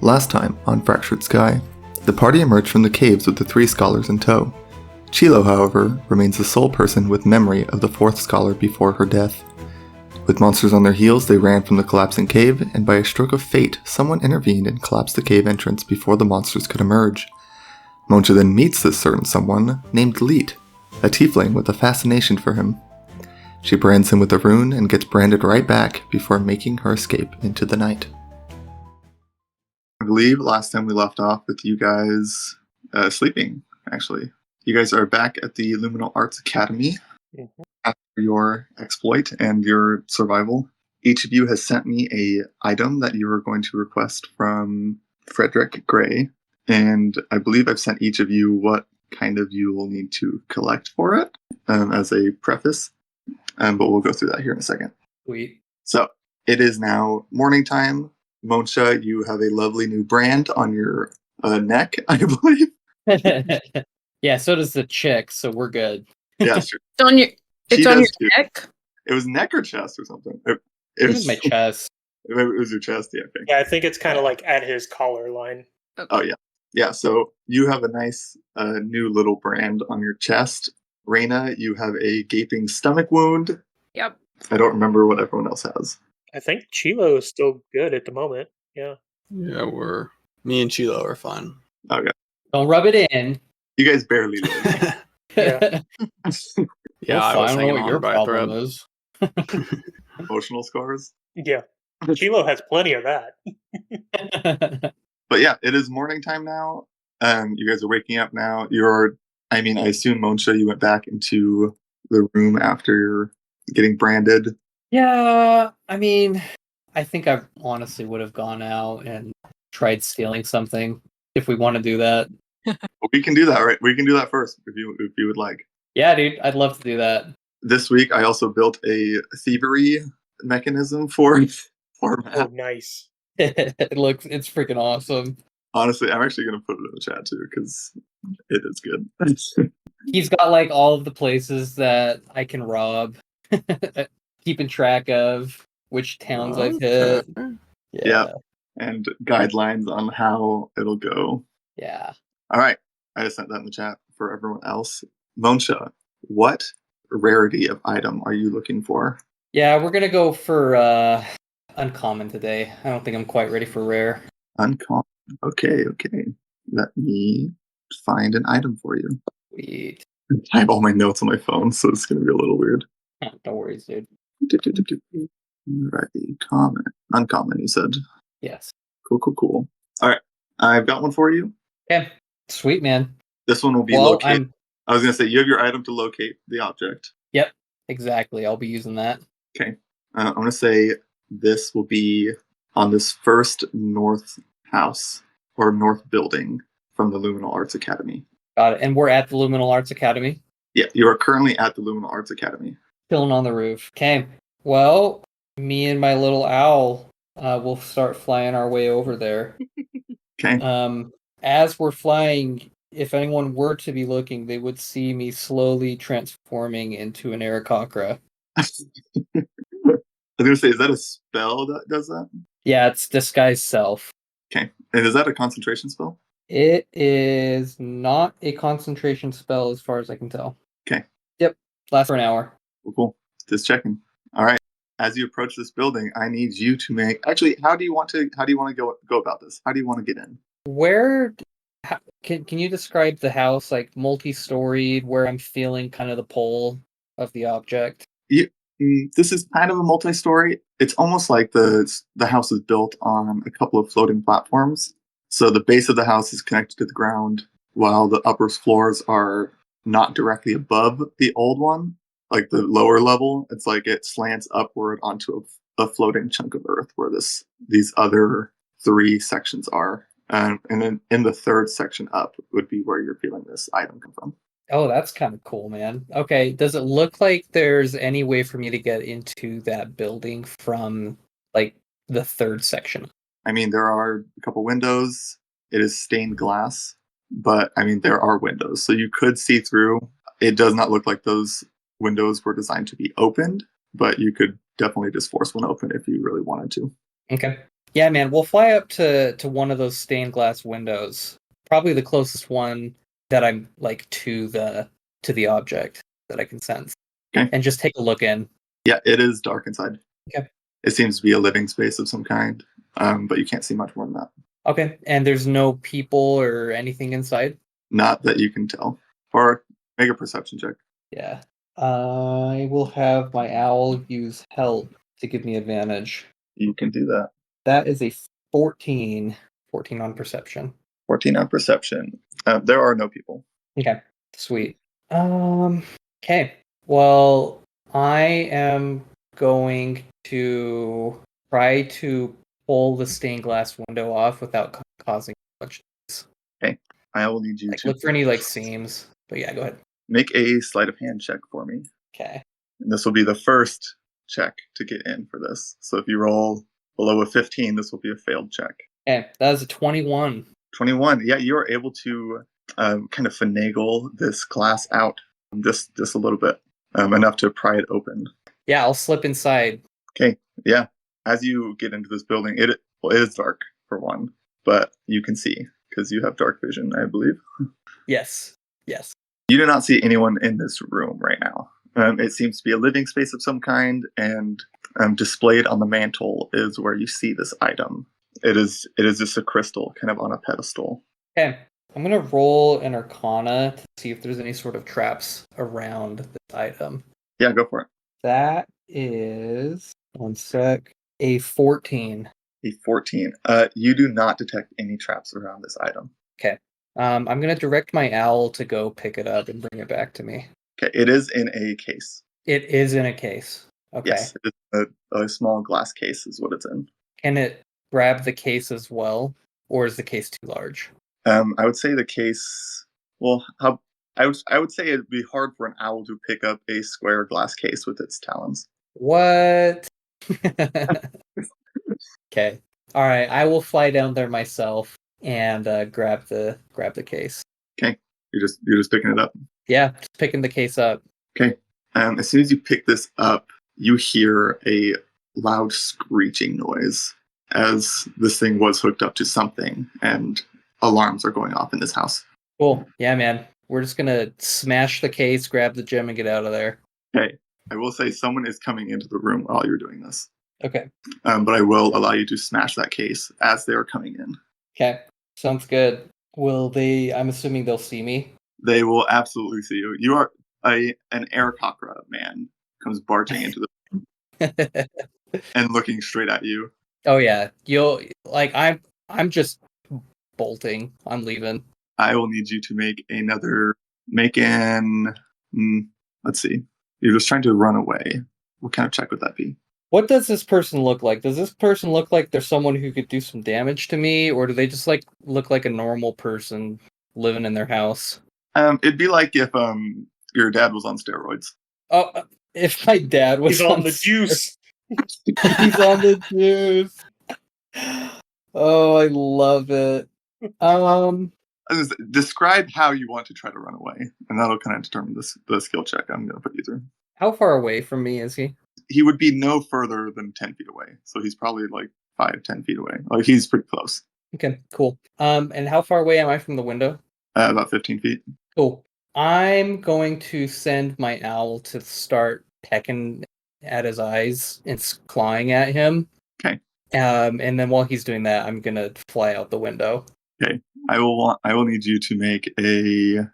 Last time on Fractured Sky, the party emerged from the caves with the 3 scholars in tow. Chilo, however, remains the sole person with memory of the 4th scholar before her death. With monsters on their heels, they ran from the collapsing cave, and by a stroke of fate, someone intervened and collapsed the cave entrance before the monsters could emerge. Moncha then meets this certain someone named Leet, a tiefling with a fascination for him. She brands him with a rune and gets branded right back before making her escape into the night. I believe last time we left off with you guys sleeping, actually. You guys are back at the Luminal Arts Academy after your exploit and your survival. Each of you has sent me a item that you are going to request from Frederick Gray, and I believe I've sent each of you what kind of you will need to collect for it as a preface, but we'll go through that here in a second. Sweet. So, it is now morning time. Moncha, you have a lovely new brand on your neck, I believe. Yeah, so does the chick, so we're good. Yeah, sure. It's on your neck? It was neck or chest or something. It was my chest. It was your chest, yeah, I think. Yeah, I think it's kind of like at his collar line. Oh, yeah. Yeah, so you have a nice new little brand on your chest. Reyna, you have a gaping stomach wound. Yep. I don't remember what everyone else has. I think Chilo is still good at the moment. Yeah. Yeah, me and Chilo are fine. Okay. Don't rub it in. You guys barely live. Yeah. Yeah, I was don't know hanging what on your by a problem thread. is. Emotional scars. Yeah. Chilo has plenty of that. But yeah, it is morning time now. You guys are waking up now. I assume, Moncha, you went back into the room after getting branded. Yeah, I think I honestly would have gone out and tried stealing something if we want to do that. Well, we can do that, right? We can do that first if you would like. Yeah, dude, I'd love to do that. This week, I also built a thievery mechanism for Oh, Matt. nice. It's freaking awesome. Honestly, I'm actually going to put it in the chat too because it is good. He's got like all of the places that I can rob, keeping track of which towns I've hit. Yeah, and guidelines on how it'll go. Yeah. All right, I just sent that in the chat for everyone else. Moncha, what rarity of item are you looking for? Yeah, we're gonna go for uncommon today. I don't think I'm quite ready for rare. Uncommon. Okay. Let me find an item for you. Sweet. I have all my notes on my phone, so it's going to be a little weird. Don't worry, dude. Righty, common. Uncommon, you said. Yes. Cool. All right, I've got one for you. Okay. Sweet, man. This one will be located. I was going to say, you have your item to locate the object. Yep, exactly. I'll be using that. Okay. I'm going to say this will be on this first north house or north building from the Luminal Arts Academy. Got it. And we're at the Luminal Arts Academy? Yeah, you are currently at the Luminal Arts Academy. Chilling on the roof. Okay. Well, me and my little owl will start flying our way over there. Okay. As we're flying, if anyone were to be looking, they would see me slowly transforming into an Aarakocra. I was going to say, is that a spell that does that? Yeah, it's Disguise Self. Okay. And is that a concentration spell? It is not a concentration spell as far as I can tell. Okay. Yep. Lasts for an hour. Cool. Just checking. All right. As you approach this building, I need you to make... Actually, how do you want to go about this? How do you want to get in? Can you describe the house, like multi-storied, where I'm feeling kind of the pull of the object? This is kind of a multi-story. It's almost like the house is built on a couple of floating platforms. So the base of the house is connected to the ground, while the upper floors are not directly above the old one, like the lower level. It's like it slants upward onto a floating chunk of earth where these other 3 sections are. And then in the 3rd section up would be where you're feeling this item come from. Oh, that's kind of cool, man. Okay, does it look like there's any way for me to get into that building from, like, the 3rd section? There are a couple windows. It is stained glass, but, there are windows. So you could see through. It does not look like those windows were designed to be opened, but you could definitely just force one open if you really wanted to. Okay. Yeah, man, we'll fly up to one of those stained glass windows. Probably the closest one that I'm like to the object that I can sense. Okay. And just take a look in. Yeah, it is dark inside. Okay. It seems to be a living space of some kind, but you can't see much more than that. Okay. And there's no people or anything inside? Not that you can tell. Or make a perception check. Yeah. I will have my owl use help to give me advantage. You can do that. That is a 14. 14 on perception. 14 on perception. There are no people. Okay. Sweet. Okay. Well, I am going to try to pull the stained glass window off without causing much noise. Okay. I will need you Like, to look for any like seams. But yeah, go ahead. make a sleight of hand check for me. Okay. And this will be the first check to get in for this. So if you roll below a 15, this will be a failed check. Okay, that is a 21. 21. Yeah, you are able to kind of finagle this glass out just a little bit, enough to pry it open. Yeah, I'll slip inside. Okay, yeah. As you get into this building, it is dark for one, but you can see because you have dark vision, I believe. Yes. Yes. You do not see anyone in this room right now. It seems to be a living space of some kind, and displayed on the mantle is where you see this item. It is just a crystal kind of on a pedestal. Okay. I'm going to roll an Arcana to see if there's any sort of traps around this item. Yeah, go for it. That is, one sec, a 14. A 14. You do not detect any traps around this item. Okay. I'm going to direct my owl to go pick it up and bring it back to me. Okay, it is in a case. It is in a case. Okay. Yes, it's a small glass case is what it's in. Can it grab the case as well, or is the case too large? I would say the case. Well, I would say it'd be hard for an owl to pick up a square glass case with its talons. What? Okay. All right. I will fly down there myself and grab the case. Okay, you're just picking it up. Yeah, just picking the case up. Okay. As soon as you pick this up, you hear a loud screeching noise as this thing was hooked up to something, and alarms are going off in this house. Cool. Yeah, man. We're just gonna smash the case, grab the gem, and get out of there. Okay. I will say someone is coming into the room while you're doing this. Okay. But I will allow you to smash that case as they are coming in. Okay. Sounds good. Will they? I'm assuming they'll see me. They will absolutely see you. You are an Aarakocra man comes barging into the and looking straight at you. Oh yeah. You'll like. I'm just bolting. I'm leaving. I will need you to let's see. You're just trying to run away. What kind of check would that be? What does this person look like? Does this person look like they're someone who could do some damage to me, or do they just like look like a normal person living in their house? It'd be like if your dad was on steroids. Oh, if my dad was He's on the juice. He's on the juice. Oh, I love it. Describe how you want to try to run away, and that'll kind of determine the skill check I'm going to put you through. How far away from me is he? He would be no further than 10 feet away, so he's probably like 5-10 feet away. Like he's pretty close. Okay, cool. And how far away am I from the window? About 15 feet. Cool. I'm going to send my owl to start pecking at his eyes and clawing at him. Okay. And then while he's doing that, I'm gonna fly out the window. Okay. I will need you to make a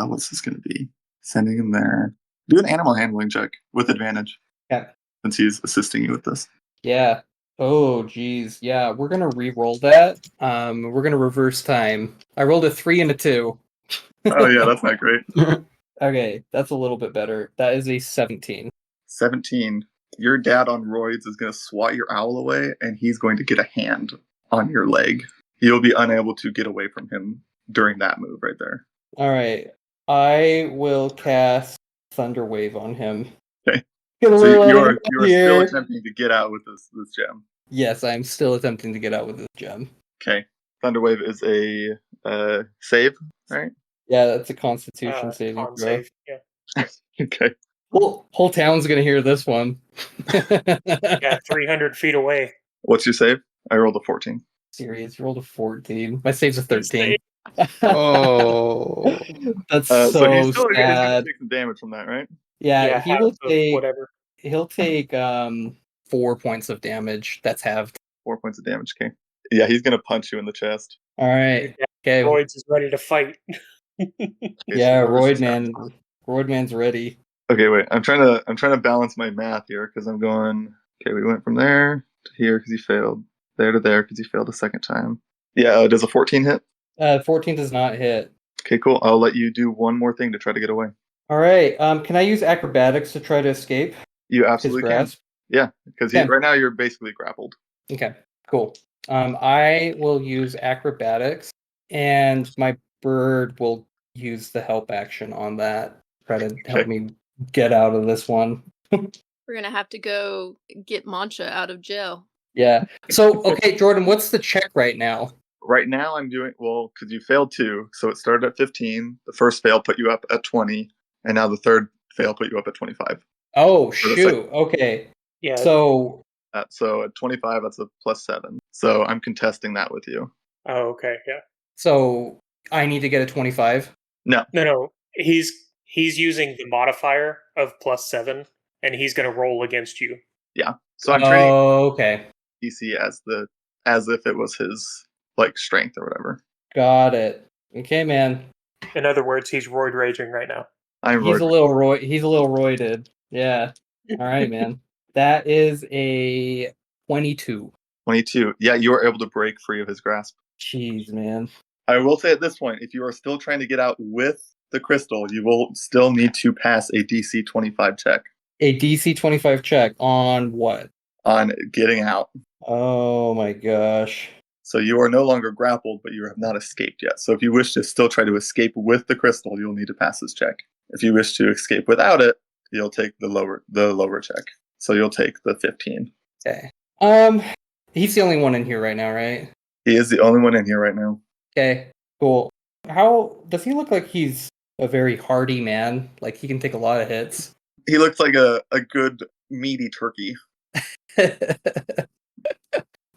what's this going to be? Sending him there. Do an animal handling check with advantage. Yeah. Since he's assisting you with this. Yeah. Oh, geez. Yeah, we're gonna re-roll that. We're gonna reverse time. I rolled a 3 and a 2. Oh yeah, that's not great. Okay, that's a little bit better. That is a 17. 17. Your dad on roids is going to swat your owl away, and he's going to get a hand on your leg. You'll be unable to get away from him during that move right there. All right. I will cast Thunder Wave on him. Okay. So you are still attempting to get out with this gem. Yes, I'm still attempting to get out with this gem. Okay. Thunderwave is a save, right? Yeah, that's a Constitution saving Con throw. save. Yeah. Okay. Whole town's gonna hear this one. Yeah, 300 feet away. What's your save? I rolled a 14. Serious, you rolled a 14. My save's a 13. Oh. That's So so he's still he's gonna sad. take some damage from that, right? Yeah, he half will of take whatever. he'll take 4 points of damage. That's halved. 4 points of damage. Okay. Yeah, he's gonna punch you in the chest. All right. Okay. Roids is ready to fight. Okay, Yeah, so where's Roid his Man. stats? Roid Man's ready. Okay, wait. I'm trying to balance my math here because I'm going. Okay, we went from there to here because he failed. There to there because he failed a second time. Yeah, does a 14 hit? 14 does not hit. Okay, cool. I'll let you do one more thing to try to get away. All right. Can I use acrobatics to try to escape You his absolutely can. grasp? Yeah, because Yeah. right now you're basically grappled. Okay. Cool. I will use acrobatics, and my bird will use the help action on that. Try to help Okay. me get out of this one. We're gonna have to go get Mancha out of jail. Yeah. So, okay, Jordan, what's the check right now? Right now I'm doing well because you failed two, so it started at 15. The first fail put you up at 20, and now the third fail put you up at 25. Oh, the shoot. Okay. Yeah. So, So at 25, that's a +7. So I'm contesting that with you. Oh, okay. Yeah. so I need to get a 25. No, No. He's using the modifier of +7, and he's going to roll against you. yeah. So I'm treating Oh, okay. DC as if it was his like strength or whatever. Got it. Okay, man. In other words, he's roid raging right now. I'm He's a roid- little roided. Yeah. All right, man. That is a 22. 22. Yeah, you are able to break free of his grasp. Jeez, man. I will say at this point, if you are still trying to get out with the crystal, you will still need to pass a DC 25 check A DC 25 check on what? on getting out. Oh my gosh. So you are no longer grappled, but you have not escaped yet. So if you wish to still try to escape with the crystal, you'll need to pass this check. If you wish to escape without it, you'll take the lower check. So you'll take the 15. Okay. He's the only one in here right now, right? He is the only one in here right now. Okay, cool. How does he look like he's a very hardy man? Like he can take a lot of hits? He looks like a good meaty turkey.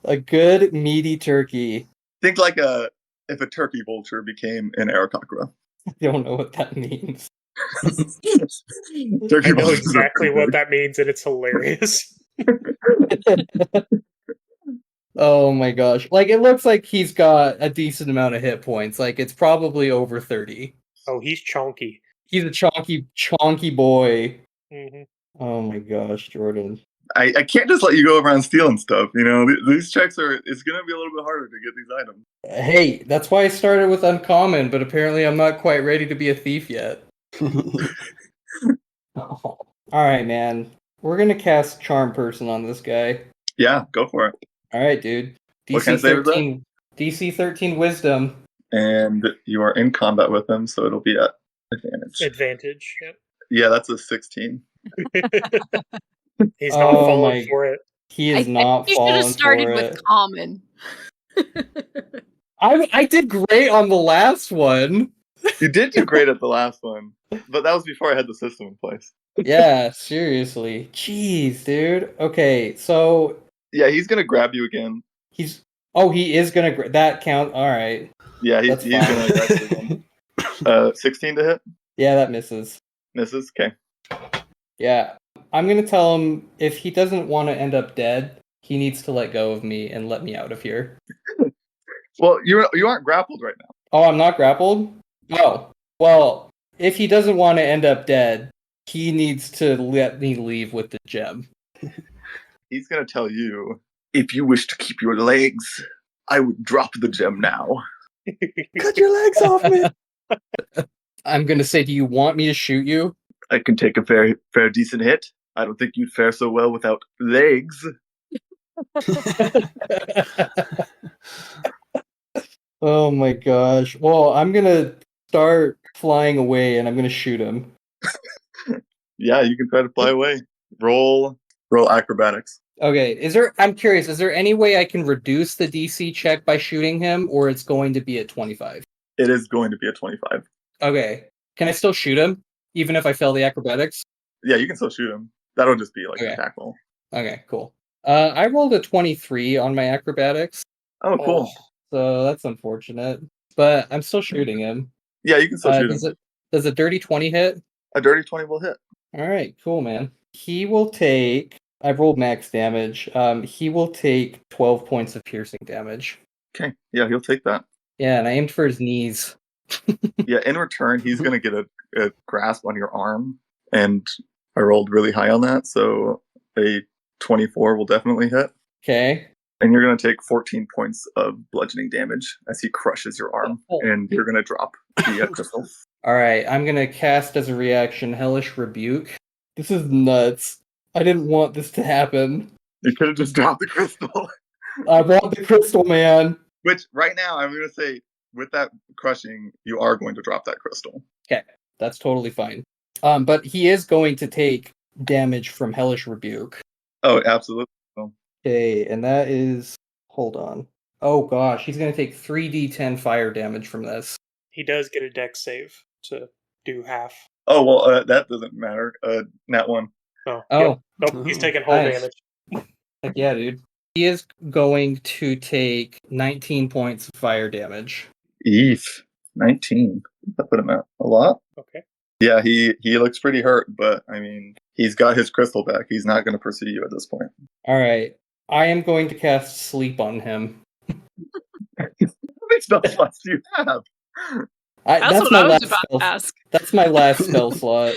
A good meaty turkey. Think like if a turkey vulture became an Aarakocra. I don't know what that means. Turkey I know vultures are exactly pretty what big. that means, and it's hilarious. Oh my gosh. Like it looks like he's got a decent amount of hit points. Like it's probably over 30. Oh, he's chonky. He's a chonky boy. Hmm. Oh my gosh, Jordan. I can't just let you go around stealing stuff. You know, these checks it's going to be a little bit harder to get these items. Hey, that's why I started with uncommon, but apparently I'm not quite ready to be a thief yet. Oh. Alright, man. We're gonna cast Charm Person on this guy. Yeah, go for it. Alright, dude. What kind of save is that? DC 13 Wisdom. And you are in combat with him, so it'll be at advantage. Advantage. Yep. Yeah, that's a 16. He's not falling for it. He I is think not you should have falling started for with it. common. I did great on the last one. You did do great at the last one, but that was before I had the system in place. Yeah, seriously. Jeez, dude. Okay, so Yeah, he's going to grab you again. he is gonna that count. All right. Yeah, he's That's going fine. to grab you again. 16 to hit? Yeah, that misses. Misses? Okay. Yeah. I'm gonna tell him if he doesn't want to end up dead, he needs to let go of me and let me out of here. Well, you aren't grappled right now. Oh, I'm not grappled? Oh. Well, if he doesn't want to end up dead, he needs to let me leave with the gem. He's going to tell you, if you wish to keep your legs, I would drop the gem now. Cut your legs off me! I'm gonna say, do you want me to shoot you? I can take a very, very decent hit. I don't think you'd fare so well without legs. Oh my gosh. Well, I'm gonna start flying away and I'm gonna shoot him. Yeah, you can try to fly away. Roll acrobatics. Okay, I'm curious, is there any way I can reduce the DC check by shooting him, or it's going to be at 25? It is going to be a 25. Okay. Can I still shoot him, even if I fail the acrobatics? Yeah, you can still shoot him. That'll just be like Okay. an attack roll. Okay, cool. I rolled a 23 on my acrobatics, Oh, cool. so that's unfortunate. But I'm still shooting him. Yeah, you can still shoot Does him. does a dirty 20 hit? A dirty 20 will hit. All right, cool, man. He will take. I've rolled max damage. He will take 12 points of piercing damage. Okay, yeah, he'll take that. Yeah, and I aimed for his knees. Yeah, in return, he's going to get a grasp on your arm, and I rolled really high on that, so a 24 will definitely hit. Okay. And you're going to take 14 points of bludgeoning damage as he crushes your arm, and you're going to drop the crystal. All right, I'm gonna cast as a reaction Hellish Rebuke. This is nuts. I didn't want this to happen. You could have just dropped the crystal. I want the crystal, man. Which, right now, I'm going to say, with that crushing, you are going to drop that crystal. Okay, that's totally fine. But he is going to take damage from Hellish Rebuke. Oh, absolutely. Okay, and that is. Hold on. Oh gosh, he's gonna take 3d10 fire damage from this. He does get a dex save to do half. Oh, well, that doesn't matter. Nat 1. Oh. Oh. Yep. Nope, he's taking whole Nice. damage. Heck yeah, dude. He is going to take 19 points of fire damage. Eef. 19. That put him at a lot. Okay. Yeah, he looks pretty hurt, but I mean, he's got his crystal back. He's not going to pursue you at this point. All right, I am going to cast Sleep on him. How many spell slots do you have? That's what I was about to ask. That's my last spell slot.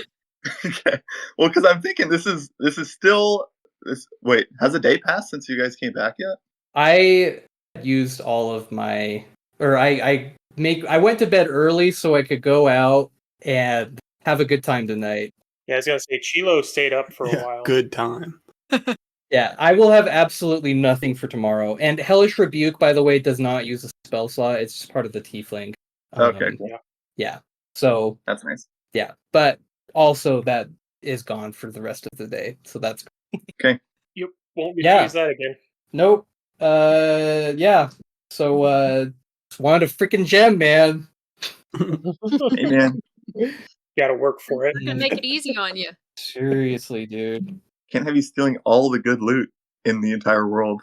Okay. Well, because I'm thinking this is still this. Wait, has a day passed since you guys came back yet? I used all of my, or I went to bed early so I could go out and have a good time tonight. Yeah, I was gonna say Chilo stayed up for a while. Good time. Yeah, I will have absolutely nothing for tomorrow. And Hellish Rebuke, by the way, does not use a spell slot. It's just part of the Tiefling. Okay, cool. Yeah. So That's nice. yeah, but also that is gone for the rest of the day. So that's You won't be Yeah. use that again. nope. Yeah. So just wanted a freaking gem, man. Hey, man. Gotta work for it. We're gonna make it easy on you. Seriously, dude. Can't have you stealing all the good loot in the entire world.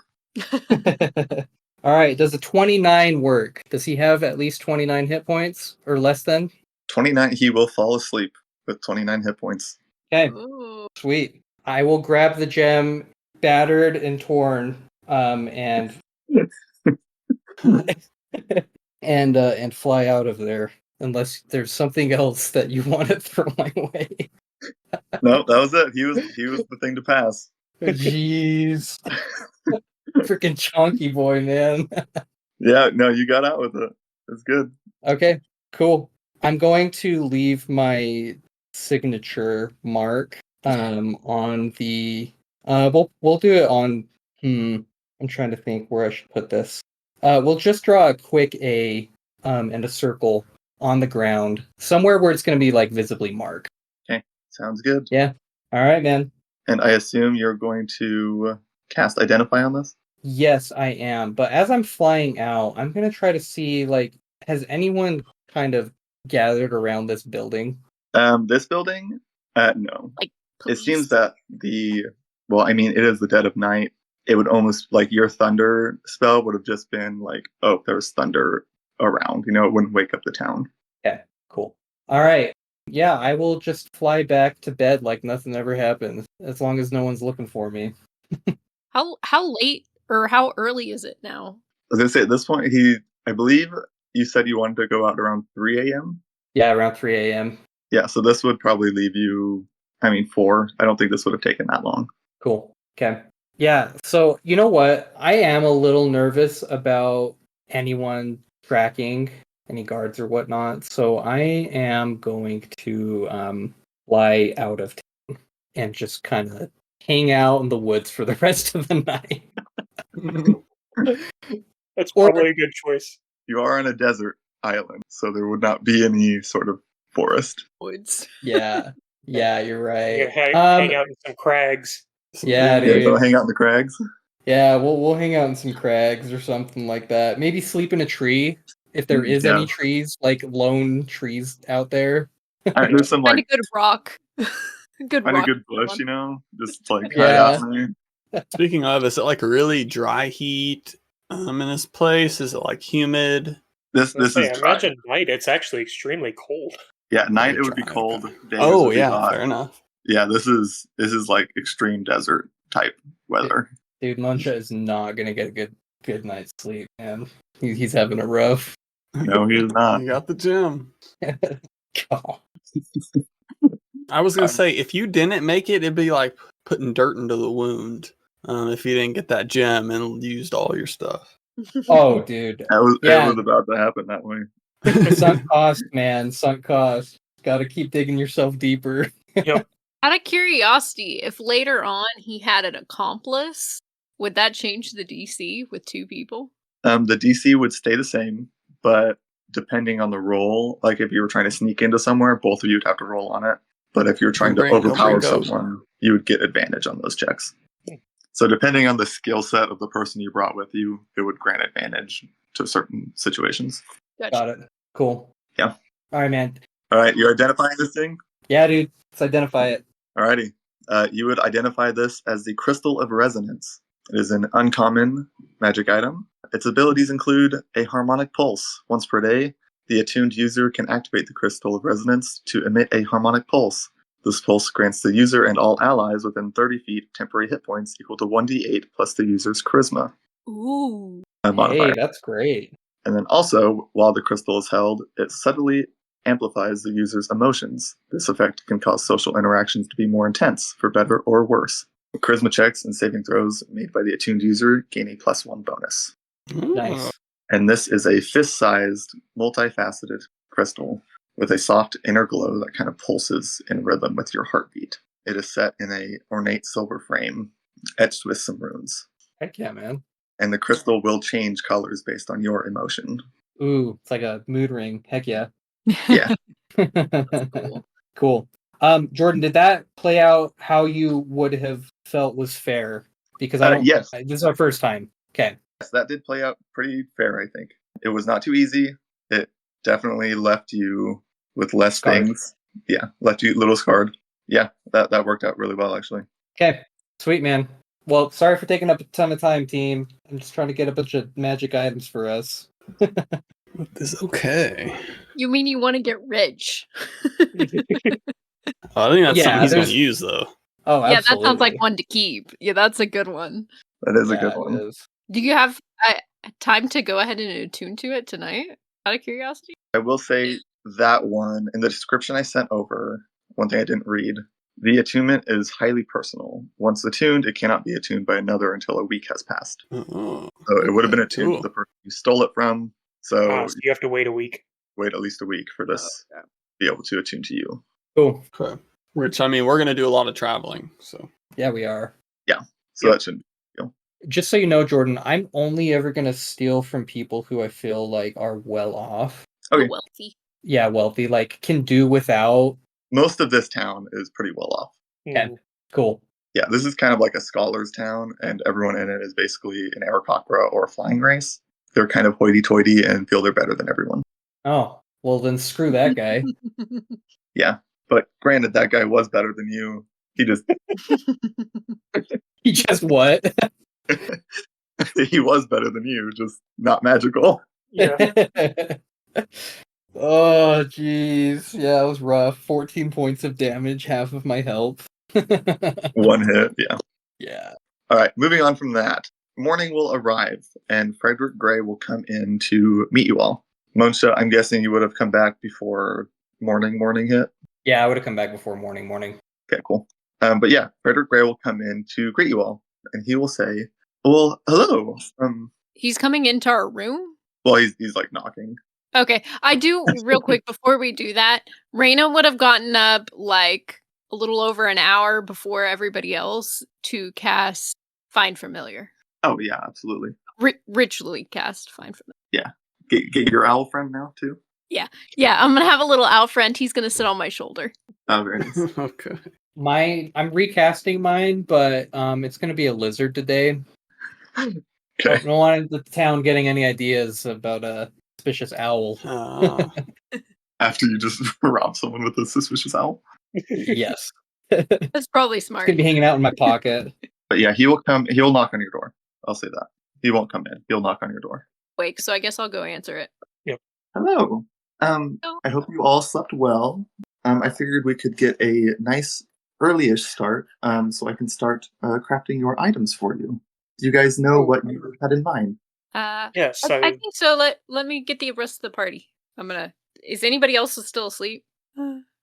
All right, does a 29 work? Does he have at least 29 hit points or less than? 29, he will fall asleep with 29 hit points. Okay, Ooh. sweet. I will grab the gem, battered and torn, and and fly out of there. Unless there's something else that you want to throw my way. No, that was it. He was the thing to pass. Jeez. Freaking chunky boy, man. Yeah, no, you got out with it. It's good. Okay, cool. I'm going to leave my signature mark on the we'll do it on I'm trying to think where I should put this. We'll just draw a quick A and a circle on the ground, somewhere where it's going to be like visibly marked. Okay, sounds good. Yeah. All right, man. And I assume you're going to cast Identify on this? Yes, I am. But as I'm flying out, I'm going to try to see, like, has anyone kind of gathered around this building? This building? No. Like It police. seems that well, I mean, it is the dead of night. It would almost, like, your thunder spell would have just been like, oh, there's thunder around. You know, it wouldn't wake up the town. Okay, cool. All right. Yeah, I will just fly back to bed like nothing ever happened, as long as no one's looking for me. How late or how early is it now? I was going to say, at this point, I believe you said you wanted to go out around 3 a.m.? Yeah, around 3 a.m. Yeah, so this would probably leave you, 4. I don't think this would have taken that long. Cool. Okay. Yeah, so you know what? I am a little nervous about anyone tracking any guards or whatnot, so I am going to fly out of town and just kind of hang out in the woods for the rest of the night. That's Or- probably a good choice. You are on a desert island, so there would not be any sort of forest. Woods. Yeah, you're You right. can hang out in some crags. Yeah, Yeah, dude. go hang out in the crags. Yeah, we'll hang out in some crags or something like that. Maybe sleep in a tree if there is Yeah. any trees, like lone trees out there. There's some Find like a good rock. Good find a rock. good bush, you know, just like hide Yeah. out in there. Speaking of, is it like really dry heat in this place? Is it like humid? This Let's say, is dry. imagine night. It's actually extremely cold. Yeah, night Very it would be dry, cold. okay. Days Oh would be yeah, hot. fair enough. Yeah, this is like extreme desert type weather. Dude, Muncha is not gonna get a good night's sleep, man. He's having a rough. No, he is not. You got the gym. God. I was gonna say, if you didn't make it, it'd be like putting dirt into the wound. If you didn't get that gem and used all your stuff. Oh, dude. It was Yeah. about to happen that way. Sunk cost, man. Sunk cost. Gotta keep digging yourself deeper. Yep. Out of curiosity, if later on he had an accomplice, would that change the DC with 2 people? The DC would stay the same, but depending on the roll, like if you were trying to sneak into somewhere, both of you would have to roll on it. But if you're trying to Don't bring overpower ghosts. someone, you would get advantage on those checks. So depending on the skill set of the person you brought with you, it would grant advantage to certain situations. Gotcha. Got it. Cool. Yeah. All right, man. All right, you're identifying this thing? Yeah, dude. Let's identify it. Alrighty. You would identify this as the Crystal of Resonance. It is an uncommon magic item. Its abilities include a harmonic pulse. Once per day, the attuned user can activate the Crystal of Resonance to emit a harmonic pulse. This pulse grants the user and all allies within 30 feet temporary hit points equal to 1d8 plus the user's charisma Ooh. modifier. Hey, that's great. And then also, while the crystal is held, it subtly amplifies the user's emotions. This effect can cause social interactions to be more intense, for better or worse. Charisma checks and saving throws made by the attuned user gain a +1 bonus. Nice. And this is a fist-sized, multifaceted crystal with a soft inner glow that kind of pulses in rhythm with your heartbeat. It is set in a ornate silver frame, etched with some runes. Heck yeah, man. And the crystal will change colors based on your emotion. Ooh, it's like a mood ring. Heck yeah. Yeah. Cool. Cool. Jordan, did that play out how you would have felt was fair? Because I don't. Yes. This is our first time. Okay. Yes, that did play out pretty fair, I think. It was not too easy. It definitely left you with less Scarred. things. Yeah, left you a little scarred. Yeah, that worked out really well, actually. Okay. Sweet, man. Well, sorry for taking up a ton of time, team. I'm just trying to get a bunch of magic items for us. This is okay. You mean you want to get rich? I think that's Yeah, something he's going there's- to use, though. Oh, Yeah, that sounds like absolutely. one to keep. Yeah, that's a good one. That is a Yeah, good it one. is. Do you have time to go ahead and attune to it tonight? Out of curiosity? I will say that one, in the description I sent over, one thing I didn't read, the attunement is highly personal. Once attuned, it cannot be attuned by another until a week has passed. Oh. So it would have been attuned Cool. to the person you stole it from. So So you have to wait a week. wait at least a week for this Okay. to be able to attune to you. Cool. Okay. Which, I mean, we're going to do a lot of traveling, so. Yeah, we are. So Yep. that shouldn't. Just so you know, Jordan, I'm only ever going to steal from people who I feel like are well off. Okay. Wealthy. Yeah, wealthy, like can do without. Most of this town is pretty well off. Okay. Mm. Cool. Yeah, this is kind of like a scholar's town, and everyone in it is basically an Aarakocra or a flying race. They're kind of hoity-toity and feel they're better than everyone. Oh, well then screw that guy. Yeah, but granted, that guy was better than you. He just He just what? he was better than you, just not magical. Yeah. Oh, jeez. Yeah, it was rough. 14 points of damage, half of my health. One hit, yeah. Yeah. All right, moving on from that. Morning will arrive, and Frederick Gray will come in to meet you all. Monsha, I'm guessing you would have come back before morning hit? Yeah, I would have come back before morning. Okay, cool. But yeah, Frederick Gray will come in to greet you all, and he will say, well, hello. He's coming into our room? Well, he's like knocking. Okay, I do real quick before we do that. Raina would have gotten up like a little over an hour before everybody else to cast Find Familiar. Oh, yeah, absolutely. Ritually cast Find Familiar. Get your owl friend now, too? Yeah, I'm gonna have a little owl friend. He's gonna sit on my shoulder. Oh, very nice. Okay. I'm recasting mine, but it's gonna be a lizard today. I Okay. don't want the town getting any ideas about a suspicious owl. After you just rob someone with a suspicious owl? Yes. That's probably It's smart. gonna be hanging out in my pocket. But yeah, he will come. He will knock on your door. I'll say that. He won't come in. He'll knock on your door. Wake, so I guess I'll go answer it. Hello. Oh. I hope you all slept well. I figured we could get a nice early-ish start, so I can start crafting your items for you. Do you guys know what you had in mind? Yes, I think so. Let me get the rest of the party. Is anybody else still asleep?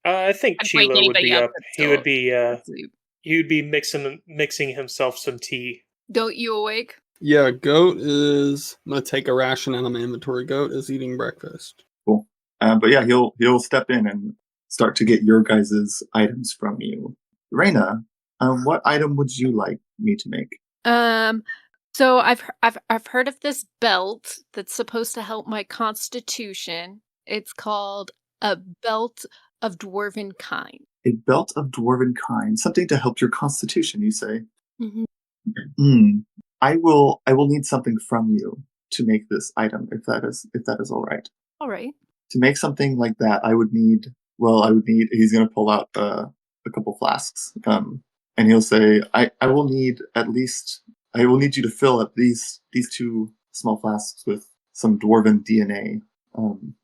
I think I'd wake Chilo would anybody be up up. that's He would still be. asleep. He would be mixing himself some tea. Don't you awake? Yeah, Goat is. I'm gonna take a ration out of my inventory. Goat is eating breakfast. Cool. But yeah, he'll step in and start to get your guys' items from you. Reina, what item would you like me to make? So I've heard of this belt that's supposed to help my constitution. It's called a belt of dwarven kind. A belt of dwarven kind, something to help your constitution, you say? Mm-hmm. I will need something from you to make this item, if that is all right. All right. To make something like that, I would need. He's going to pull out a couple flasks, and he'll say, I will need you to fill up these 2 small flasks with some dwarven DNA,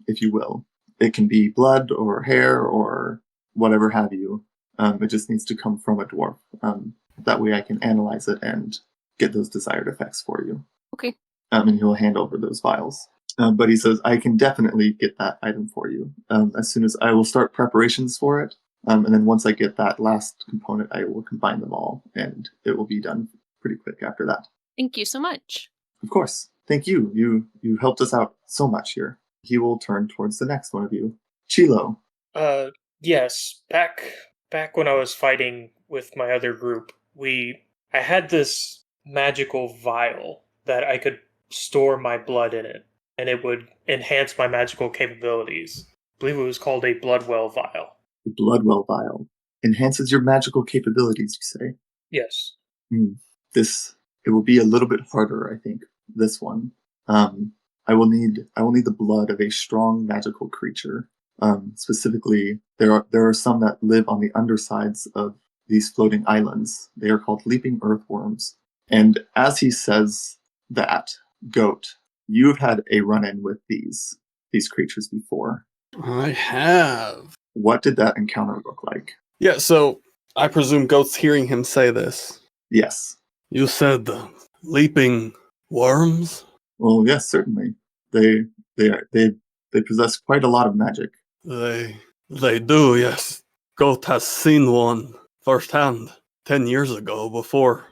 if you will. It can be blood or hair or whatever have you. It just needs to come from a dwarf. That way I can analyze it and get those desired effects for you. Okay. And he'll hand over those vials. But he says, I can definitely get that item for you. As soon as I will start preparations for it. And then once I get that last component, I will combine them all. And it will be done pretty quick after that. Thank you so much. Of course. Thank you. You helped us out so much here. He will turn towards the next one of you. Chilo. Yes. Back when I was fighting with my other group, I had this magical vial that I could store my blood in it, and it would enhance my magical capabilities. I believe it was called a Bloodwell vial. The Bloodwell vial enhances your magical capabilities, you say? Yes. It will be a little bit harder, I think. This one. I will need the blood of a strong magical creature. Specifically, there are some that live on the undersides of these floating islands. They are called leaping earthworms. And as he says that, Goat, you've had a run-in with these creatures before. I have. What did that encounter look like? Yeah, so I presume Goat's hearing him say this. Yes. You said leaping worms? Well, yes, certainly. They possess quite a lot of magic. They do, yes. Goat has seen one firsthand 10 years ago before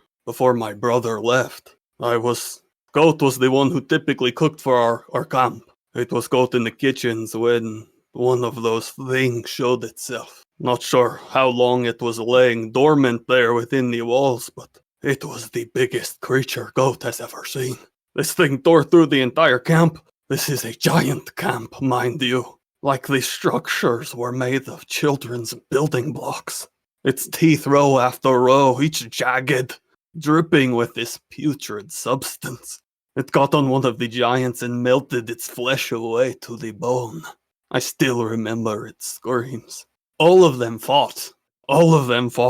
my brother left. Goat was the one who typically cooked for our camp. It was Goat in the kitchens when one of those things showed itself. Not sure how long it was laying dormant there within the walls, but it was the biggest creature Goat has ever seen. This thing tore through the entire camp. This is a giant camp, mind you. Like the structures were made of children's building blocks. Its teeth row after row, each jagged, dripping with this putrid substance. It got on one of the giants and melted its flesh away to the bone. I still remember its screams. All of them fought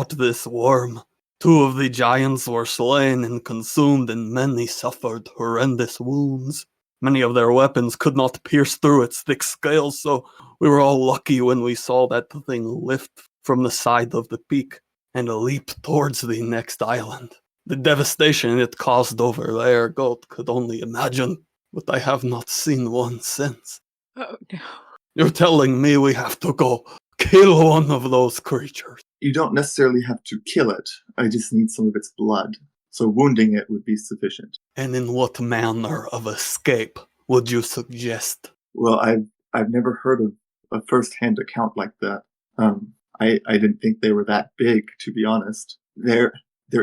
this worm. 2 of the giants were slain and consumed, and many suffered horrendous wounds. Many of their weapons could not pierce through its thick scales, so we were all lucky when we saw that thing lift from the side of the peak and leap towards the next island. The devastation it caused over there, Goat could only imagine, but I have not seen one since. Oh no. You're telling me we have to go kill one of those creatures? You don't necessarily have to kill it. I just need some of its blood. So wounding it would be sufficient. And in what manner of escape would you suggest? Well, I've never heard of a first-hand account like that. I didn't think they were that big, to be honest. There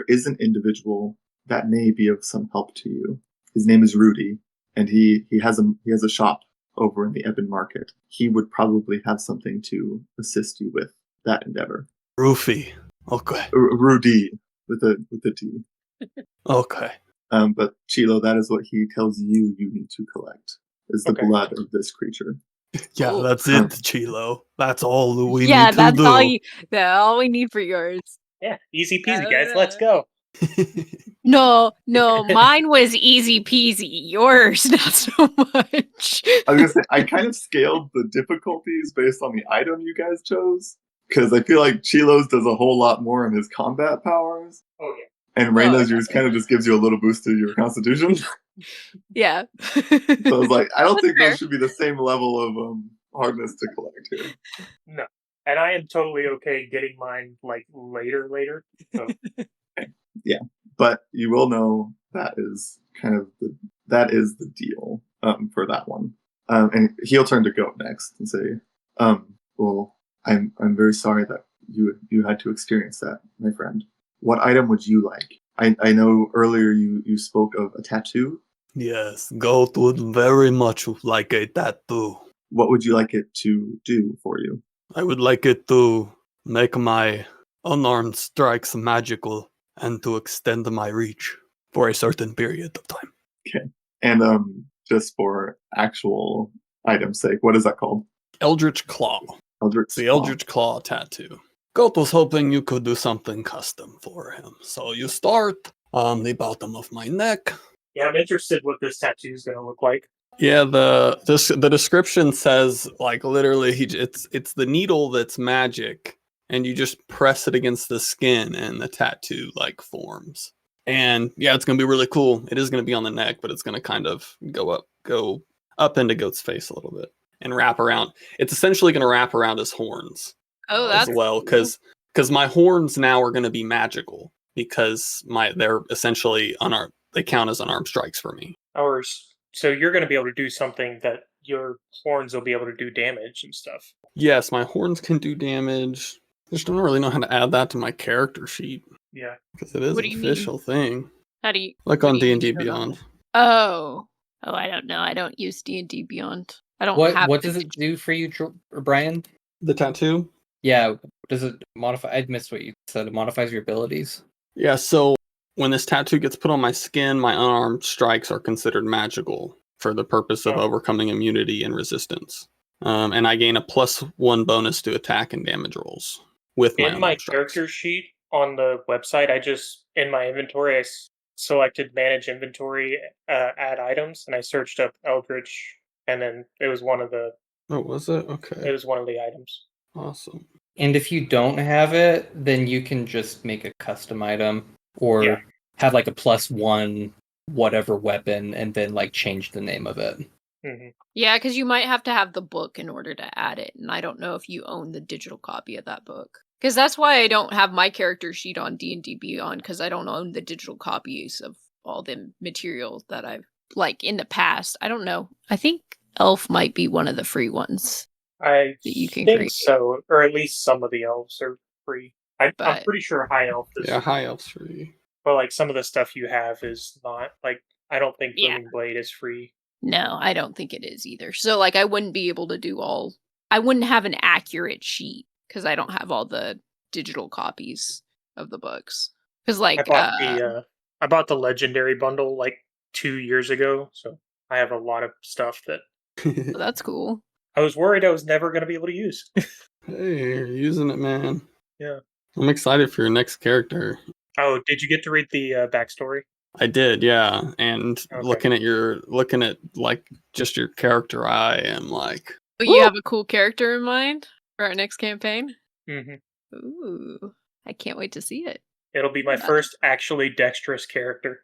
is an individual that may be of some help to you. His name is Rudy, and he has a shop over in the Eben Market. He would probably have something to assist you with that endeavor. Roofy. Okay. Rudy with a D. Okay. But Chilo, that is what he tells you need to collect, is the blood of this creature. Yeah, Cool. that's it, Chilo. That's all we need to do. Yeah, that's all we need for yours. Yeah, easy peasy, guys. Let's go. No, mine was easy peasy. Yours, not so much. I was gonna say, I kind of scaled the difficulties based on the item you guys chose, because I feel like Chilo's does a whole lot more in his combat powers, Oh yeah. and Reyna's yours kind of just gives you a little boost to your constitution. So Yeah. I was like, I don't That's think fair. those should be the same level of hardness to collect here. No. And I am totally okay getting mine like later. So. Yeah, but you will know that is the deal for that one. And he'll turn to Goat next and say, well, I'm very sorry that you had to experience that, my friend. What item would you like? I know earlier you spoke of a tattoo. Yes, Goat would very much like a tattoo. What would you like it to do for you? I would like it to make my unarmed strikes magical and to extend my reach for a certain period of time. Okay. And just for actual item's sake, what is that called? Eldritch Claw. Eldritch It's the Claw. Eldritch Claw tattoo. Goat was hoping you could do something custom for him. So you start on the bottom of my neck. Yeah, I'm interested what this tattoo is going to look like. Yeah, the description says like literally it's the needle that's magic, and you just press it against the skin and the tattoo like forms. And yeah, it's gonna be really cool. It is gonna be on the neck, but it's gonna kind of go up into Goat's face a little bit and wrap around. It's essentially gonna wrap around his horns Oh, as that's well, cool. because my horns now are gonna be magical because they're essentially unarmed. They count as unarmed strikes for me. So you're going to be able to do something that your horns will be able to do damage and stuff. Yes, my horns can do damage. I just don't really know how to add that to my character sheet Yeah. because it is What an do you mean? official thing. How do you? Like what on do you D&D mean turn on? Beyond. Oh, I don't know. I don't use D&D Beyond. I don't have. What does it do for you, Brian? The tattoo? Yeah, does it modify? I missed what you said. It modifies your abilities. Yeah, so when this tattoo gets put on my skin, my unarmed strikes are considered magical for the purpose of overcoming immunity and resistance. And I gain a +1 bonus to attack and damage rolls with my In my unarmed strikes. character sheet on the website, in my inventory, I selected manage inventory, add items, and I searched up Eldritch, and then it was one of the Oh, was it? Okay. items. Awesome. And if you don't have it, then you can just make a custom item or Yeah. have like a +1 whatever weapon and then like change the name of it. Mm-hmm. Yeah, because you might have to have the book in order to add it, and I don't know if you own the digital copy of that book. Because that's why I don't have my character sheet on D&D Beyond, because I don't own the digital copies of all the material that I've like in the past. I don't know. I think Elf might be one of the free ones. I That you can think create. so, or at least some of the elves are free. I'm But- pretty sure High Elf is. Yeah, High Elf's free. But like some of the stuff you have is not. Like I don't think Yeah. Booming Blade is free. No, I don't think it is either. So like I wouldn't be able to do I wouldn't have an accurate sheet because I don't have all the digital copies of the books. Because like I bought the Legendary bundle like 2 years ago, so I have a lot of stuff that well, that's cool. I was worried I was never going to be able to use. Hey, you're using it, man. Yeah. I'm excited for your next character. Oh, did you get to read the backstory? I did, yeah. And Okay. looking at like just your character, I am like, But you have a cool character in mind for our next campaign? Mm-hmm. Ooh, I can't wait to see it. It'll be my first actually dexterous character.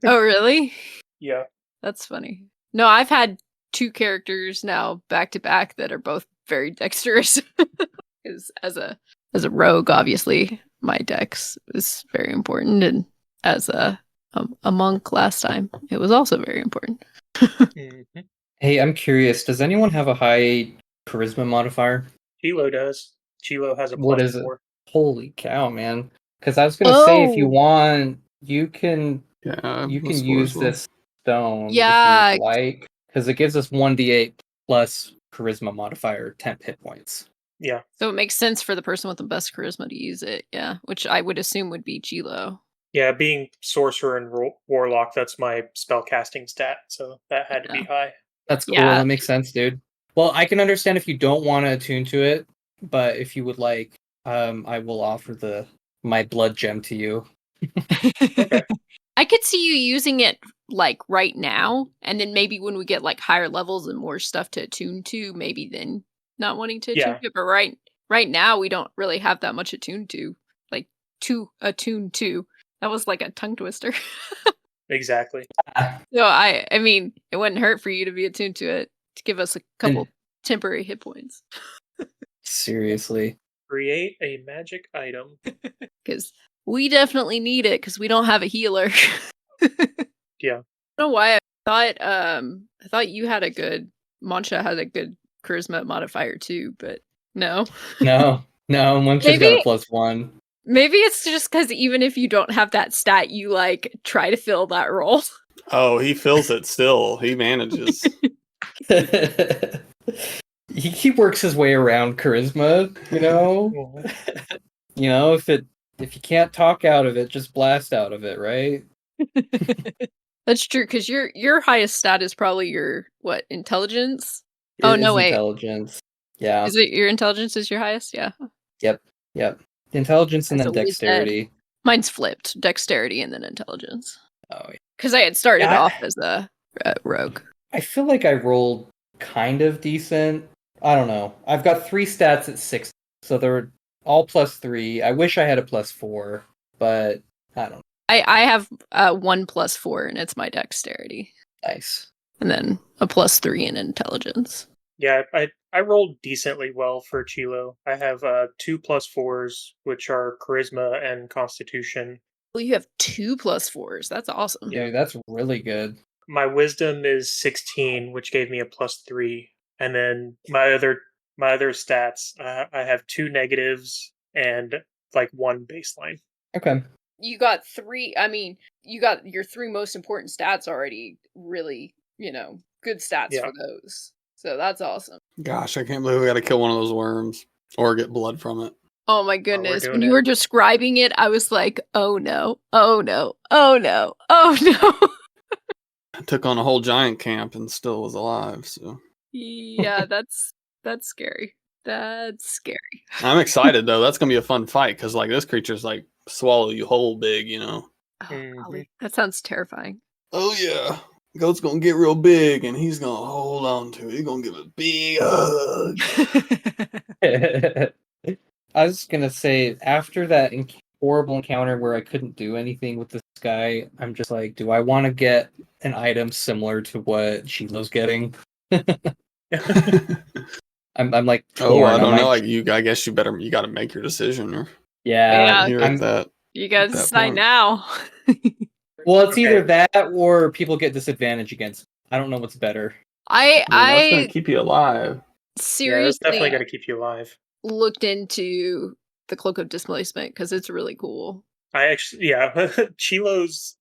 Oh, really? Yeah. That's funny. No, I've had 2 characters now back to back that are both very dexterous. Because as a rogue, obviously, my dex is very important, and as a monk last time, it was also very important. Mm-hmm. Hey, I'm curious. Does anyone have a high charisma modifier? Chilo does. Chilo has a What plus is it? 4. Holy cow, man! Because I was gonna say, if you want, you can yeah, you plus can 4 use as well. this stone. Yeah. If you would like, because it gives us 1d8 plus charisma modifier 10 hit points. Yeah. So it makes sense for the person with the best charisma to use it, yeah. Which I would assume would be Chilo. Yeah, being sorcerer and warlock, that's my spellcasting stat, so that had to be high. That's cool. Yeah. That makes sense, dude. Well, I can understand if you don't want to attune to it, but if you would like, I will offer my blood gem to you. Okay. I could see you using it like right now, and then maybe when we get like higher levels and more stuff to attune to, maybe then not wanting to attune Yeah. to it. But right now we don't really have that much attuned to. Like to attune to. That was like a tongue twister. Exactly. So I mean, it wouldn't hurt for you to be attuned to it to give us a couple temporary hit points. Seriously. Create a magic item. Because we definitely need it because we don't have a healer. Yeah. I don't know why I thought you had a good Mancha had a good charisma modifier too, but no. No, Munch's got a +1. Maybe it's just because even if you don't have that stat, you like try to fill that role. Oh, he fills it still. He manages. he works his way around charisma, you know? Mhm. You know, if you can't talk out of it, just blast out of it, right? That's true, because your highest stat is probably your what, intelligence? Oh It no, is wait. intelligence. Yeah. Is it your intelligence is your highest? Yeah. Yep. Intelligence and As then a wizard. dexterity. Mine's flipped. Dexterity and then intelligence. Oh, yeah. Because I had started Yeah, off as a rogue. I feel like I rolled kind of decent. I don't know. I've got 3 stats at 6, so they're all +3. I wish I had a +4, but I don't know. I have 1 + 4, and it's my dexterity. Nice. And then a +3 in intelligence. Yeah, I rolled decently well for Chilo. I have 2 +4s, which are charisma and constitution. Well, you have 2 +4s. That's awesome. Yeah, that's really good. My wisdom is 16, which gave me a +3, and then my other stats, I have 2 negatives and like 1 baseline. Okay. You got 3. I mean, you got your 3 most important stats already. Really, good stats Yeah. for those. So that's awesome. Gosh, I can't believe we got to kill one of those worms or get blood from it. Oh my goodness. doing When you it. were describing it, I was like, oh no, oh no, oh no, oh no. I took on a whole giant camp and still was alive. So Yeah, that's scary. That's scary. I'm excited though. That's gonna be a fun fight because like this creature's like swallow you whole big, you know. Oh, Mhm. golly, that sounds terrifying. Oh yeah, goat's gonna get real big and he's gonna hold on to it. He's gonna give it a big hug. I was gonna say, after that horrible encounter where I couldn't do anything with this guy, I'm just like, do I want to get an item similar to what Shiloh's getting? I'm like, Oh, torn. I don't Am know. Like you, I guess you got to make your decision. Or Yeah, here I'm- at that. You guys that decide point. now. well, it's Okay. either that or people get disadvantage against. I don't know what's better. I That's gonna keep you alive. Yeah, that's seriously definitely going to keep you alive. looked into the Cloak of Displacement because it's really cool. I actually, yeah, Chilo's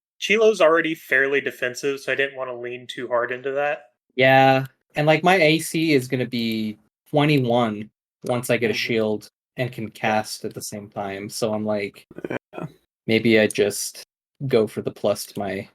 already fairly defensive, so I didn't want to lean too hard into that. Yeah, and like my AC is gonna be 21 once I get a Mhm. shield and can cast at the same time. So I'm like, maybe I just go for the plus to my